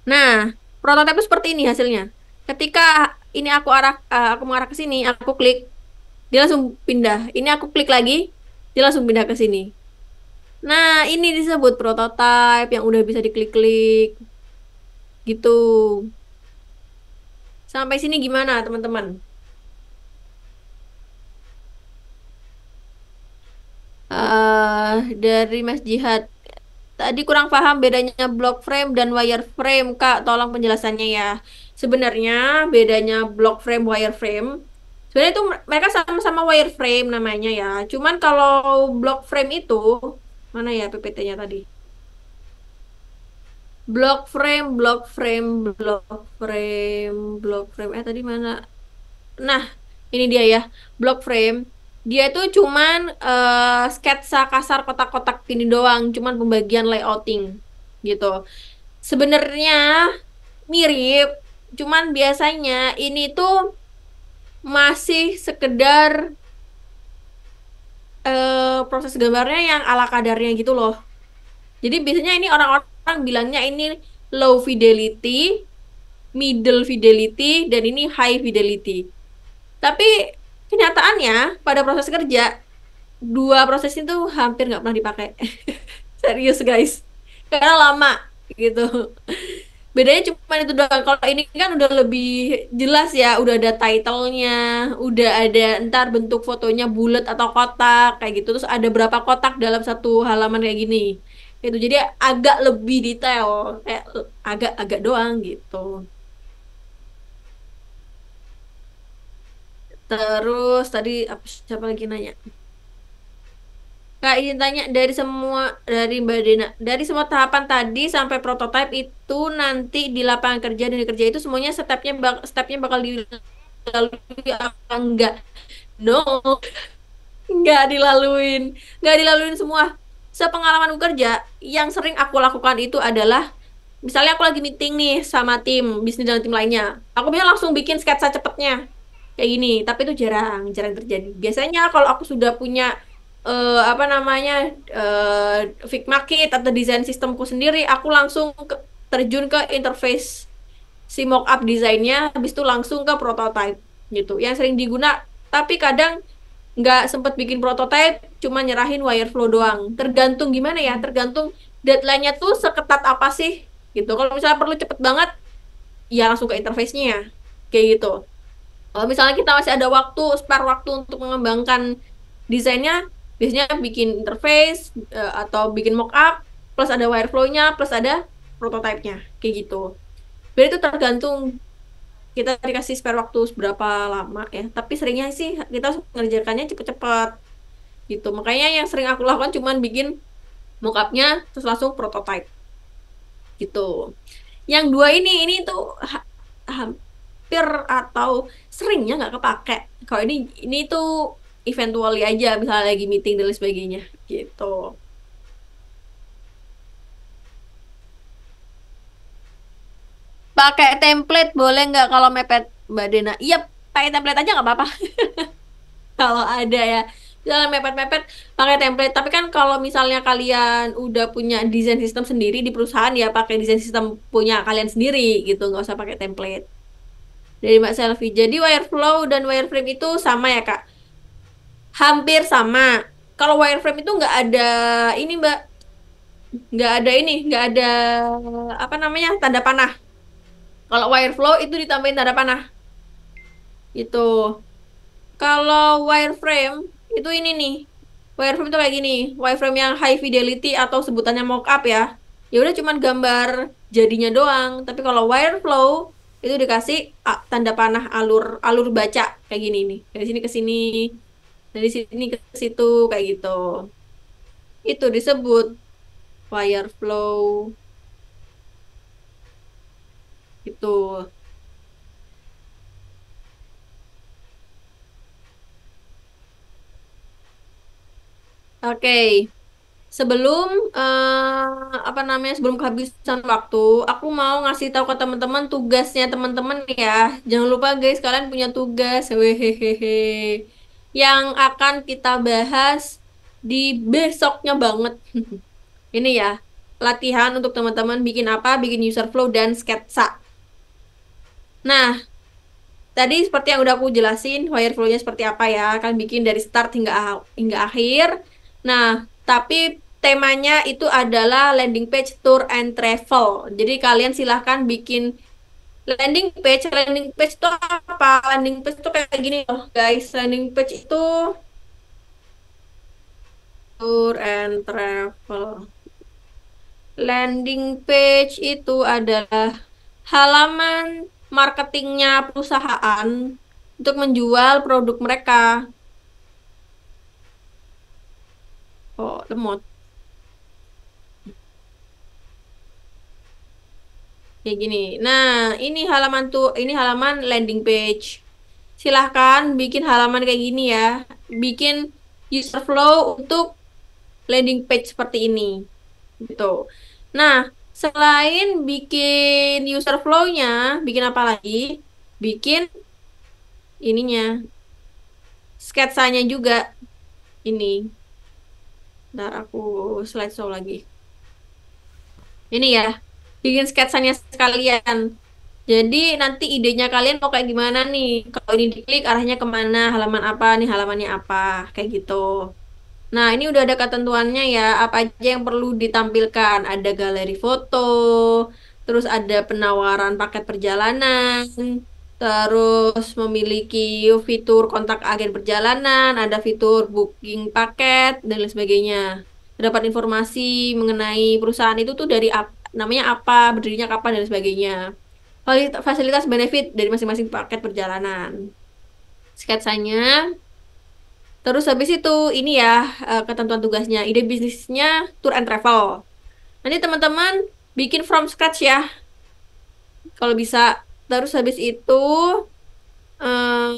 [SPEAKER 2] Nah, prototipe seperti ini hasilnya. Ketika ini aku mengarah ke sini, aku klik, dia langsung pindah. Ini aku klik lagi, dia langsung pindah ke sini. Nah, ini disebut prototype yang udah bisa diklik-klik. Gitu. Sampai sini gimana, teman-teman? Dari Mas Jihad. Tadi kurang paham bedanya block frame dan wireframe, Kak. Tolong penjelasannya ya. Sebenarnya bedanya block frame, wireframe, sebenarnya itu mereka sama-sama wireframe namanya ya. Cuman kalau block frame itu, mana ya PPT-nya tadi? Block frame, block frame, block frame, block frame. Tadi mana? Nah, ini dia ya. Block frame. Dia itu cuman sketsa kasar kotak-kotak ini doang, cuman pembagian layouting gitu. Sebenarnya mirip, cuman biasanya ini tuh masih sekedar proses gambarnya yang ala kadarnya gitu loh. Jadi biasanya ini orang-orang bilangnya ini low fidelity, middle fidelity, dan ini high fidelity. Tapi kenyataannya pada proses kerja, dua proses itu hampir nggak pernah dipakai. Serius guys, karena lama gitu. Bedanya cuma itu doang. Kalau ini kan udah lebih jelas ya, udah ada title-nya, udah ada ntar bentuk fotonya bulat atau kotak kayak gitu. Terus ada berapa kotak dalam satu halaman kayak gini. Itu jadi agak lebih detail, kayak agak-agak doang gitu. Terus tadi siapa lagi nanya? Kak izin tanya, dari Mbak Dena, dari semua tahapan tadi sampai prototype itu nanti di lapangan kerja dan di kerja itu semuanya stepnya bakal dilalui apa enggak? No, nggak dilaluin semua. Sepengalaman kerja, yang sering aku lakukan itu adalah, misalnya aku lagi meeting nih sama tim bisnis dan tim lainnya, aku bisa langsung bikin sketsa cepetnya kayak gini. Tapi itu jarang, jarang terjadi. Biasanya kalau aku sudah punya apa namanya Figma Kit atau desain sistemku sendiri, aku langsung terjun ke interface si mockup desainnya, habis itu langsung ke prototype gitu. Yang sering diguna, tapi kadang nggak sempet bikin prototype, cuma nyerahin wireflow doang. Tergantung gimana ya, tergantung deadline-nya tuh seketat apa sih gitu. Kalau misalnya perlu cepet banget, ya langsung ke interface-nya kayak gitu. Kalau misalnya kita masih ada waktu, spare waktu untuk mengembangkan desainnya, biasanya bikin interface atau bikin mockup, plus ada wireflow-nya, plus ada prototype-nya kayak gitu. Jadi itu tergantung kita dikasih spare waktu seberapa lama ya. Tapi seringnya sih kita mengerjakannya cepet-cepet gitu. Makanya yang sering aku lakukan cuman bikin mockupnya terus langsung prototype gitu. Yang dua ini tuh hampir atau seringnya nggak kepake. Kalau ini tuh eventually aja, misalnya lagi meeting dan lain sebagainya gitu. Pakai template boleh nggak kalau mepet, Mbak Dena? Iya, pakai template aja nggak apa-apa. Kalau ada ya, misalnya mepet-mepet pakai template. Tapi kan kalau misalnya kalian udah punya desain sistem sendiri di perusahaan, ya pakai desain sistem punya kalian sendiri gitu, nggak usah pakai template. Dari Mbak Selvi. Jadi wireflow dan wireframe itu sama ya Kak? Hampir sama. Kalau wireframe itu nggak ada ini Mbak, nggak ada apa namanya tanda panah. Kalau wireflow itu ditambahin tanda panah. Gitu. Kalau wireframe itu ini nih. Wireframe itu kayak gini. Wireframe yang high fidelity atau sebutannya mockup ya. Ya udah cuman gambar jadinya doang. Tapi kalau wireflow itu dikasih tanda panah alur alur baca kayak gini nih. Dari sini ke sini, dari sini ke situ kayak gitu. Itu disebut wireflow. Itu. Oke, sebelum apa namanya sebelum kehabisan waktu, aku mau ngasih tahu ke teman-teman tugasnya teman-teman ya. Jangan lupa guys, kalian punya tugas, wehehehe, yang akan kita bahas di besoknya banget. Ini ya, latihan untuk teman-teman bikin apa, bikin user flow dan sketsa. Nah, tadi seperti yang udah aku jelasin, wireflow-nya seperti apa ya. Kalian bikin dari start hingga akhir. Nah, tapi temanya itu adalah landing page, tour, and travel. Jadi kalian silahkan bikin landing page. Landing page itu apa? Landing page itu kayak gini loh, guys. Landing page itu tour and travel. Landing page itu adalah halaman marketingnya perusahaan untuk menjual produk mereka. Oh, lemot. Kayak gini. Nah, ini halaman landing page. Silahkan bikin halaman kayak gini ya. Bikin user flow untuk landing page seperti ini. Gitu. Nah, selain bikin user flow-nya, bikin apa lagi? Bikin ininya. Sketsanya juga. Ini. Ntar aku slideshow lagi. Ini ya. Bikin sketsanya sekalian. Jadi nanti idenya kalian mau kayak gimana nih? Kalau ini diklik arahnya kemana? Halaman apa nih? Halamannya apa? Kayak gitu. Nah, ini udah ada ketentuannya ya. Apa aja yang perlu ditampilkan? Ada galeri foto, terus ada penawaran paket perjalanan, terus memiliki fitur kontak agen perjalanan, ada fitur booking paket, dan lain sebagainya. Dapat informasi mengenai perusahaan itu tuh dari namanya apa, berdirinya kapan, dan lain sebagainya. Fasilitas benefit dari masing-masing paket perjalanan. Sketsanya. Terus habis itu ini ya ketentuan tugasnya, ide bisnisnya tour and travel. Nanti teman-teman bikin from scratch ya, kalau bisa. Terus habis itu Eh,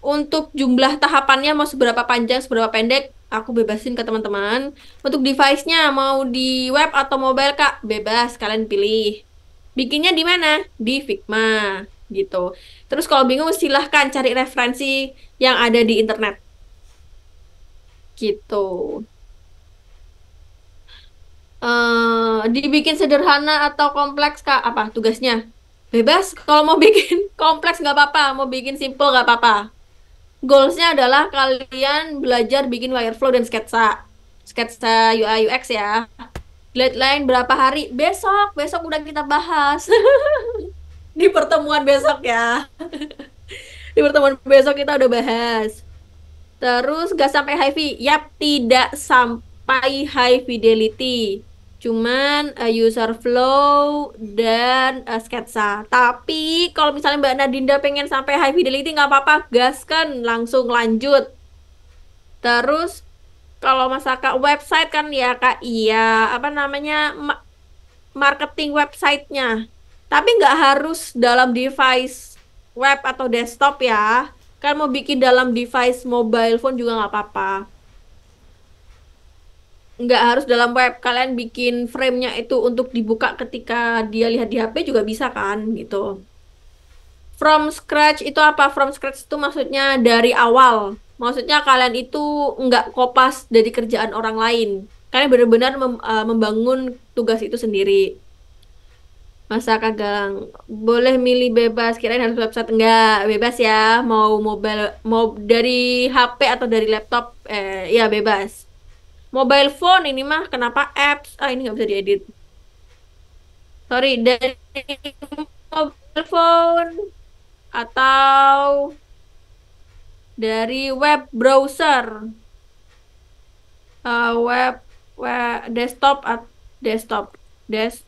[SPEAKER 2] untuk jumlah tahapannya mau seberapa panjang, seberapa pendek, aku bebasin ke teman-teman. Untuk device-nya mau di web atau mobile, Kak, bebas kalian pilih. Bikinnya di mana? Di Figma gitu. Terus kalau bingung silahkan cari referensi yang ada di internet gitu. Dibikin sederhana atau kompleks, Kak? Apa tugasnya? Bebas. Kalau mau bikin kompleks nggak apa-apa, mau bikin simple nggak apa-apa. Goalsnya adalah kalian belajar bikin wireflow dan sketsa. Sketsa UI UX ya. Deadline berapa hari? Besok. Besok udah kita bahas. Di pertemuan besok ya. Di pertemuan besok kita udah bahas. Terus gak sampai high fi. Yap, tidak sampai high fidelity. Cuman user flow dan sketsa. Tapi kalau misalnya Mbak Nadinda pengen sampai high fidelity nggak apa-apa, gaskan langsung lanjut. Terus kalau masalah website kan ya Kak, iya apa namanya marketing websitenya. Tapi nggak harus dalam device web atau desktop ya. Kan mau bikin dalam device mobile phone juga nggak apa-apa. Nggak harus dalam web. Kalian bikin frame-nya itu untuk dibuka ketika dia lihat di HP juga bisa kan gitu. From scratch itu apa? From scratch itu maksudnya dari awal. Maksudnya kalian itu nggak kopas dari kerjaan orang lain. Kalian benar-benar membangun tugas itu sendiri. Masa kagak boleh milih bebas, kirain harus website, enggak bebas ya, mau mobile, mau dari HP atau dari laptop, ya bebas. Mobile phone ini mah kenapa apps? Ah ini nggak bisa diedit. Sorry, dari mobile phone atau dari web browser, web, desktop, desktop, desk,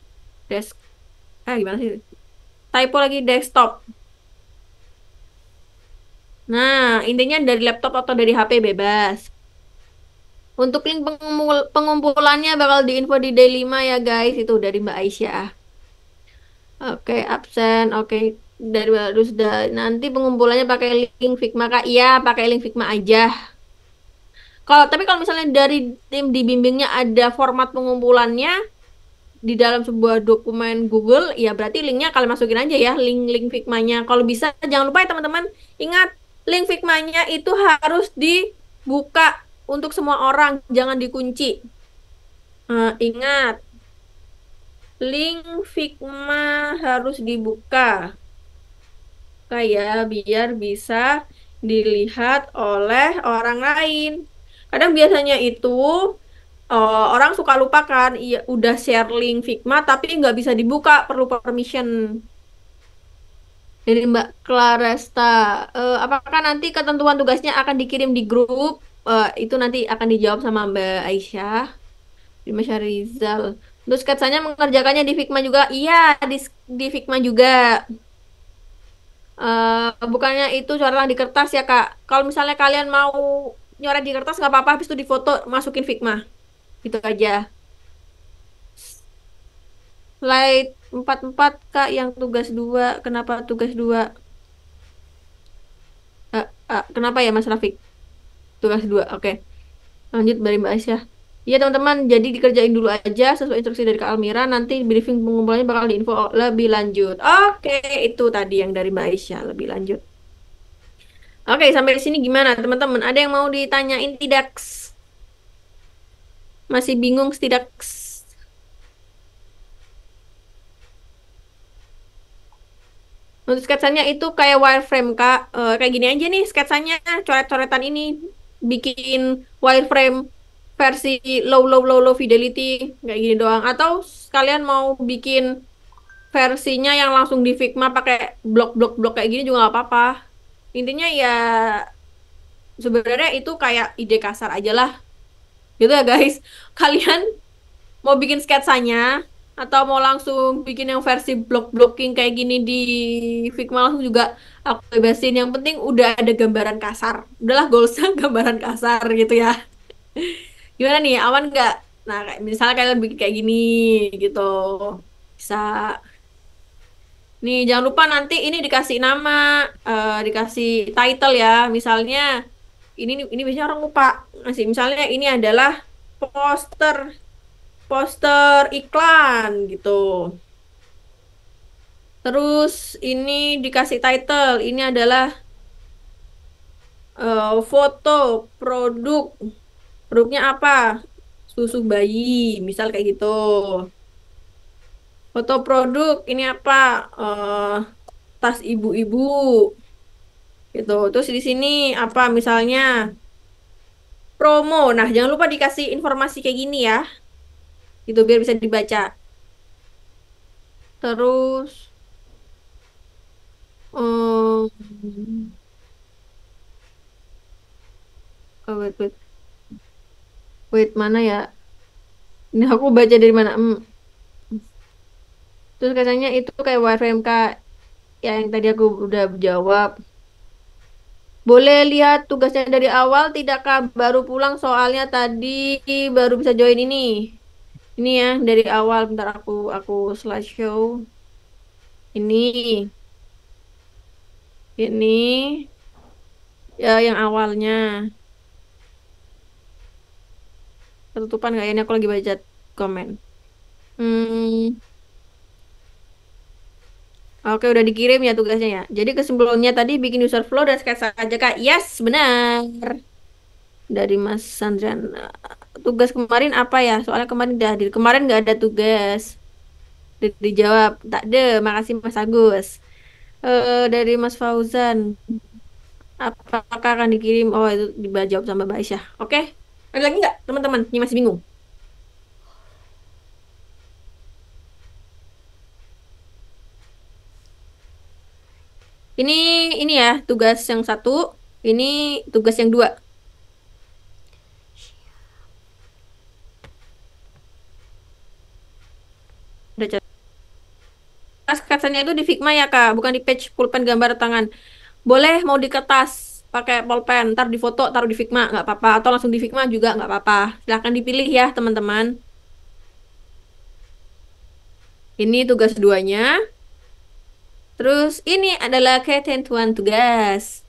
[SPEAKER 2] gimana sih? Typo lagi desktop. Nah, intinya dari laptop atau dari HP bebas. Untuk link pengumpulannya bakal diinfo di day 5 ya guys. Itu dari Mbak Aisyah. Oke, absen. Oke, dari Mbak Rusda. Nanti pengumpulannya pakai link Figma Kak. Iya, pakai link Figma aja. Tapi kalau misalnya dari tim di bimbingnya ada format pengumpulannya di dalam sebuah dokumen Google, ya berarti linknya kalian masukin aja ya, link Figma-nya. Kalau bisa, jangan lupa ya teman-teman, ingat, link Figma-nya itu harus dibuka untuk semua orang, jangan dikunci. Ingat, link Figma harus dibuka. Kayak biar bisa dilihat oleh orang lain. Kadang biasanya itu orang suka lupa kan, iya udah share link Figma tapi nggak bisa dibuka, perlu permission dari Mbak Claresta. Apakah nanti ketentuan tugasnya akan dikirim di grup? Itu nanti akan dijawab sama Mbak Aisyah. Dimas Rizal. Terus sketsanya mengerjakannya di Figma juga? Iya, di Figma juga. Bukannya itu coret di kertas ya Kak. Kalau misalnya kalian mau nyoret di kertas nggak apa-apa, habis itu difoto masukin Figma. Gitu aja. Slide 44 Kak yang tugas 2. Kenapa tugas 2? Kenapa ya Mas Rafiq? Tugas 2. Oke. Lanjut dari Mbak Aisyah. Iya teman-teman, jadi dikerjain dulu aja sesuai instruksi dari Kak Almira. Nanti briefing pengumpulannya bakal diinfo lebih lanjut. Oke, itu tadi yang dari Mbak Aisyah lebih lanjut. Oke, sampai sini gimana teman-teman? Ada yang mau ditanyain tidak? Masih bingung tidak? Untuk sketsanya itu kayak wireframe Kak. Kayak gini aja nih sketsanya, coret-coretan ini. Bikin wireframe versi low fidelity kayak gini doang. Atau kalian mau bikin versinya yang langsung di Figma pakai blok kayak gini juga nggak apa-apa. Intinya ya sebenarnya itu kayak ide kasar aja lah. Gitu ya guys. Kalian mau bikin sketsanya atau mau langsung bikin yang versi blocking kayak gini di Figma langsung juga aku bebasin. Yang penting udah ada gambaran kasar. Udahlah goalsnya gambaran kasar gitu ya. Gimana nih, aman nggak? Nah, misalnya kalian bikin kayak gini gitu. Bisa. Nih, jangan lupa nanti ini dikasih nama, dikasih title ya. Misalnya ini biasanya orang lupa ngasih. Misalnya ini adalah poster poster iklan gitu. Terus ini dikasih title, ini adalah foto produk. Produknya apa? Susu bayi, misal kayak gitu. Foto produk ini apa? Tas ibu-ibu gitu. Terus di sini apa misalnya promo. Nah, jangan lupa dikasih informasi kayak gini ya. Itu biar bisa dibaca. Terus hmm, oh, wait mana ya? Ini aku baca dari mana? Terus katanya itu kayak WFMK yang tadi aku udah jawab. Boleh lihat tugasnya dari awal, tidakkah baru pulang soalnya tadi baru bisa join ini. Ini ya dari awal, bentar aku slideshow. Ini ya yang awalnya. Ketutupan nggak ya? Ini aku lagi baca komen. Oke, udah dikirim ya tugasnya ya. Jadi kesimpulannya tadi bikin user flow dan sketsa aja Kak. Yes, benar. Dari Mas Sandrian. Tugas kemarin apa ya? Soalnya kemarin udah hadir. Kemarin nggak ada tugas. Dijawab. Tak ada. Makasih Mas Agus. Dari Mas Fauzan. Apakah akan dikirim? Oh, itu dijawab sama Mbak Aisyah. Oke. Ada lagi nggak teman-teman? Ini masih bingung. Ini ya tugas yang satu. Ini tugas yang dua. Udah sketsanya itu di Figma ya Kak, bukan di page pulpen gambar tangan. Boleh mau di kertas pakai pulpen, ntar di foto taruh di Figma nggak apa-apa, atau langsung di Figma juga nggak apa-apa. Silahkan dipilih ya teman-teman. Ini tugas duanya. Terus ini adalah ketentuan tugas.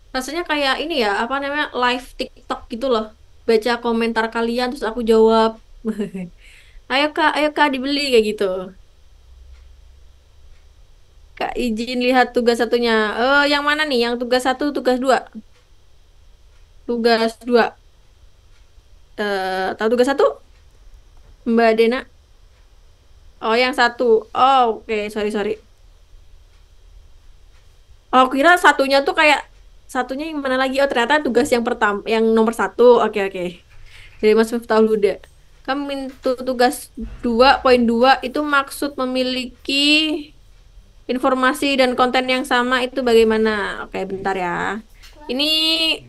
[SPEAKER 2] Rasanya kayak ini ya, apa namanya, live TikTok gitu loh. Baca komentar kalian terus aku jawab. Ayo kak dibeli kayak gitu. Kak izin lihat tugas satunya. Yang mana nih? Yang tugas satu, tugas dua? Tugas dua. Tahu tugas satu? Mbak Dena? Oh, yang satu. Oh, oke. Sorry. Oh, kira satunya tuh kayak satunya yang mana lagi? Oh, ternyata tugas yang pertama, yang nomor satu. Oke. Dari Mas Miftahul Huda. Kami minta tugas 2.2 itu maksud memiliki informasi dan konten yang sama itu bagaimana? Oke, bentar ya. Ini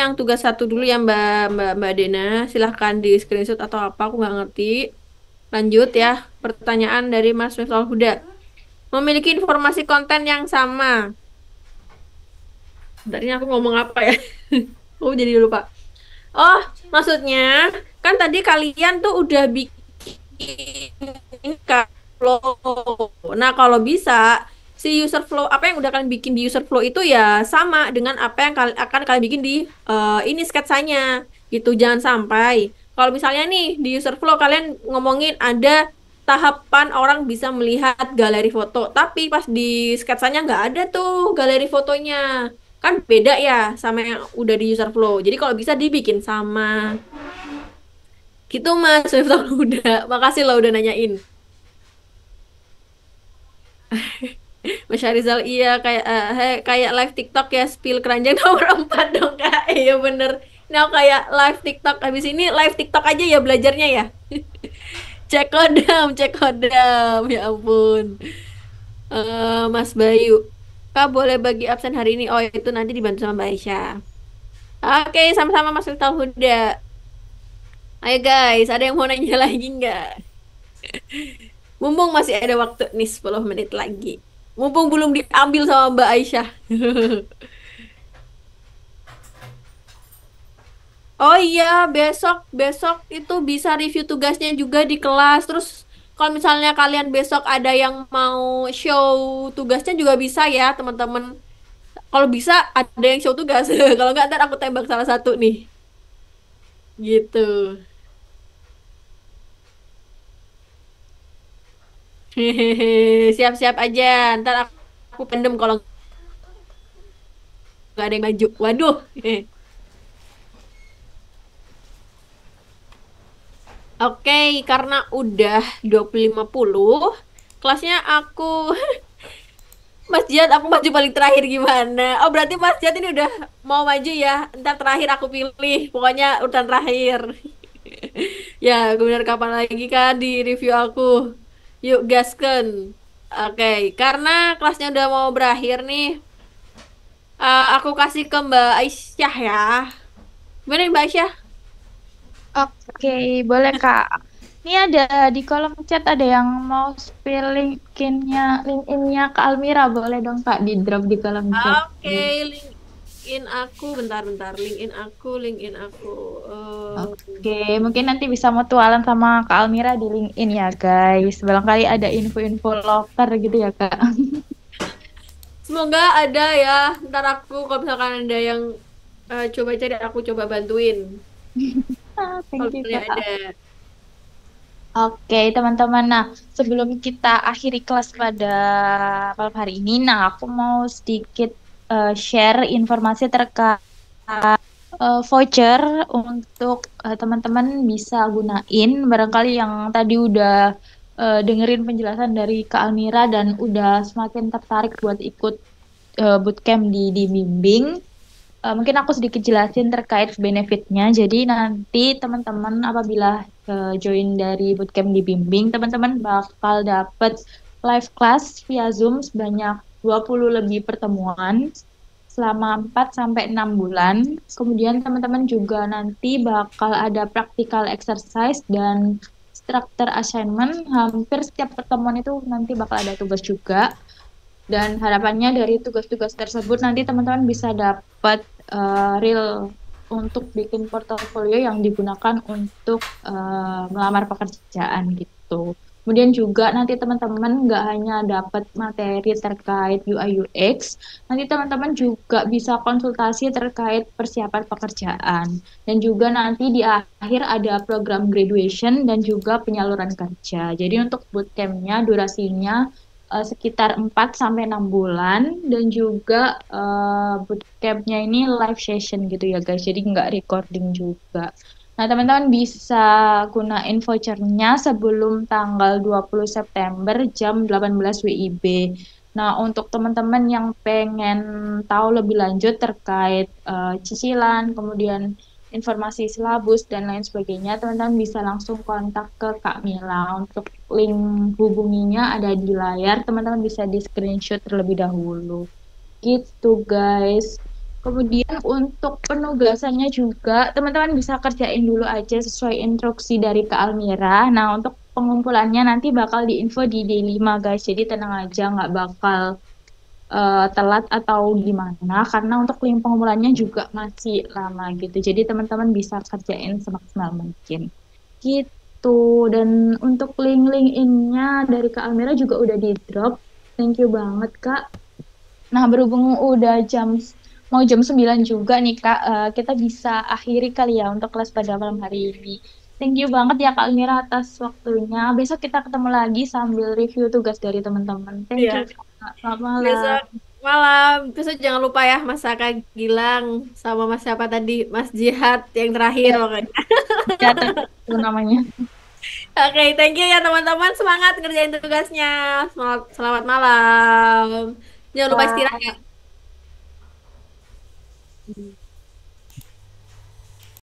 [SPEAKER 2] yang tugas satu dulu ya Mbak Dena. Silahkan di screenshot atau apa, aku nggak ngerti. Lanjut ya, pertanyaan dari Mas Miftahul Huda. Memiliki informasi konten yang sama. Bentar, ini aku ngomong apa ya? Aku jadi lupa. Oh, maksudnya kan tadi kalian tuh udah bikin flow. Nah, kalau bisa si user flow apa yang udah kalian bikin di user flow itu ya sama dengan apa yang akan kalian bikin di ini sketsanya gitu. Jangan sampai kalau misalnya nih di user flow kalian ngomongin ada tahapan orang bisa melihat galeri foto, tapi pas di sketsanya nggak ada tuh galeri fotonya. Kan beda ya sama yang udah di user flow. Jadi kalau bisa dibikin sama. Gitu Mas, udah. Makasih lo udah nanyain. Mas Syarizal iya kayak live TikTok ya, spill keranjang nomor 4 dong Kak. Iya bener. Nah kayak live TikTok, habis ini live TikTok aja ya belajarnya ya. Cek kodam ya ampun. Mas Bayu, Kak boleh bagi absen hari ini? Oh itu nanti dibantu sama Mbak Aisyah. Oke, sama-sama Mas Miftahul Huda. Ayo guys, ada yang mau nanya lagi nggak? Mumpung masih ada waktu nih 10 menit lagi. Mumpung belum diambil sama Mbak Aisyah. Oh iya, besok besok itu bisa review tugasnya juga di kelas. Terus kalau misalnya kalian besok ada yang mau show tugasnya juga bisa ya, teman-teman. Kalau bisa ada yang show tugas. Kalau nggak ntar aku tembak salah satu nih. Gitu. Hehehe, siap-siap aja. Ntar aku pendem kalau nggak ada yang maju. Waduh. Oke, karena udah 20.50, kelasnya aku Mas Jihad, aku maju paling terakhir gimana? Oh, berarti Mas Jihad ini udah mau maju ya. Ntar terakhir aku pilih. Pokoknya urutan terakhir. Ya, kemudian kapan lagi kan di review aku. Yuk, gasken. Oke, karena kelasnya udah mau berakhir nih, aku kasih ke Mbak Aisyah ya. Gimana nih, Mbak Aisyah?
[SPEAKER 1] Oke, boleh Kak. Ini ada di kolom chat ada yang mau spill LinkedIn-nya Kak Almira. Boleh dong Kak di drop di kolom chat.
[SPEAKER 2] Oke, LinkedIn aku. Bentar. LinkedIn aku.
[SPEAKER 1] Oke, mungkin nanti bisa mutualan sama Kak Almira di LinkedIn ya guys. Barangkali ada info-info loker gitu ya Kak.
[SPEAKER 2] Semoga ada ya. Ntar aku kalau misalkan ada yang coba cari, aku coba bantuin. Kalau
[SPEAKER 1] Thank you
[SPEAKER 2] misalnya
[SPEAKER 1] Kak.
[SPEAKER 2] ada.
[SPEAKER 1] Oke, teman-teman. Nah, sebelum kita akhiri kelas pada malam hari ini, nah aku mau sedikit share informasi terkait voucher untuk teman-teman bisa gunain. Barangkali yang tadi udah dengerin penjelasan dari Kak Almira dan udah semakin tertarik buat ikut bootcamp di bimbing. Mungkin aku sedikit jelasin terkait benefitnya. Jadi nanti teman-teman apabila join dari bootcamp di bimbing, teman-teman bakal dapat live class via Zoom sebanyak 20 lebih pertemuan selama 4 sampai 6 bulan. Kemudian teman-teman juga nanti bakal ada practical exercise dan structure assignment. Hampir setiap pertemuan itu nanti bakal ada tugas juga. Dan harapannya dari tugas-tugas tersebut nanti teman-teman bisa dapat real untuk bikin portofolio yang digunakan untuk melamar pekerjaan gitu. Kemudian juga nanti teman-teman nggak hanya dapat materi terkait UI UX, nanti teman-teman juga bisa konsultasi terkait persiapan pekerjaan. Dan juga nanti di akhir ada program graduation dan juga penyaluran kerja. Jadi untuk bootcampnya durasinya sekitar 4 sampai 6 bulan dan juga bootcampnya ini live session gitu ya guys. Jadi nggak recording juga. Nah, teman-teman bisa gunain vouchernya sebelum tanggal 20 September jam 18 WIB. Nah, untuk teman-teman yang pengen tahu lebih lanjut terkait cicilan, kemudian informasi silabus dan lain sebagainya, teman-teman bisa langsung kontak ke Kak Mila. Untuk link hubunginya ada di layar, teman-teman bisa di screenshot terlebih dahulu. Gitu guys. Kemudian untuk penugasannya juga, teman-teman bisa kerjain dulu aja sesuai instruksi dari Kak Almira. Nah, untuk pengumpulannya nanti bakal diinfo di D5 guys, jadi tenang aja nggak bakal telat atau gimana karena untuk link pengumpulannya juga masih lama gitu. Jadi teman-teman bisa kerjain semaksimal mungkin. Gitu. Dan untuk link-link-nya dari Kak Almira juga udah di drop. Thank you banget Kak. Nah, berhubung udah mau jam 9 juga nih Kak, kita bisa akhiri kali ya untuk kelas pada malam hari ini. Thank you banget ya Kak Almira atas waktunya. Besok kita ketemu lagi sambil review tugas dari teman-teman. Thank
[SPEAKER 2] Iya.
[SPEAKER 1] you Kak. Selamat malam.
[SPEAKER 2] Besok malam. Besok jangan lupa ya Mas Saka Gilang sama Mas siapa tadi? Mas Jihad yang terakhir pokoknya.
[SPEAKER 1] Ya, itu namanya.
[SPEAKER 2] Oke, thank you ya teman-teman. Semangat ngerjain tugasnya. Selamat malam. Jangan lupa istirahat ya.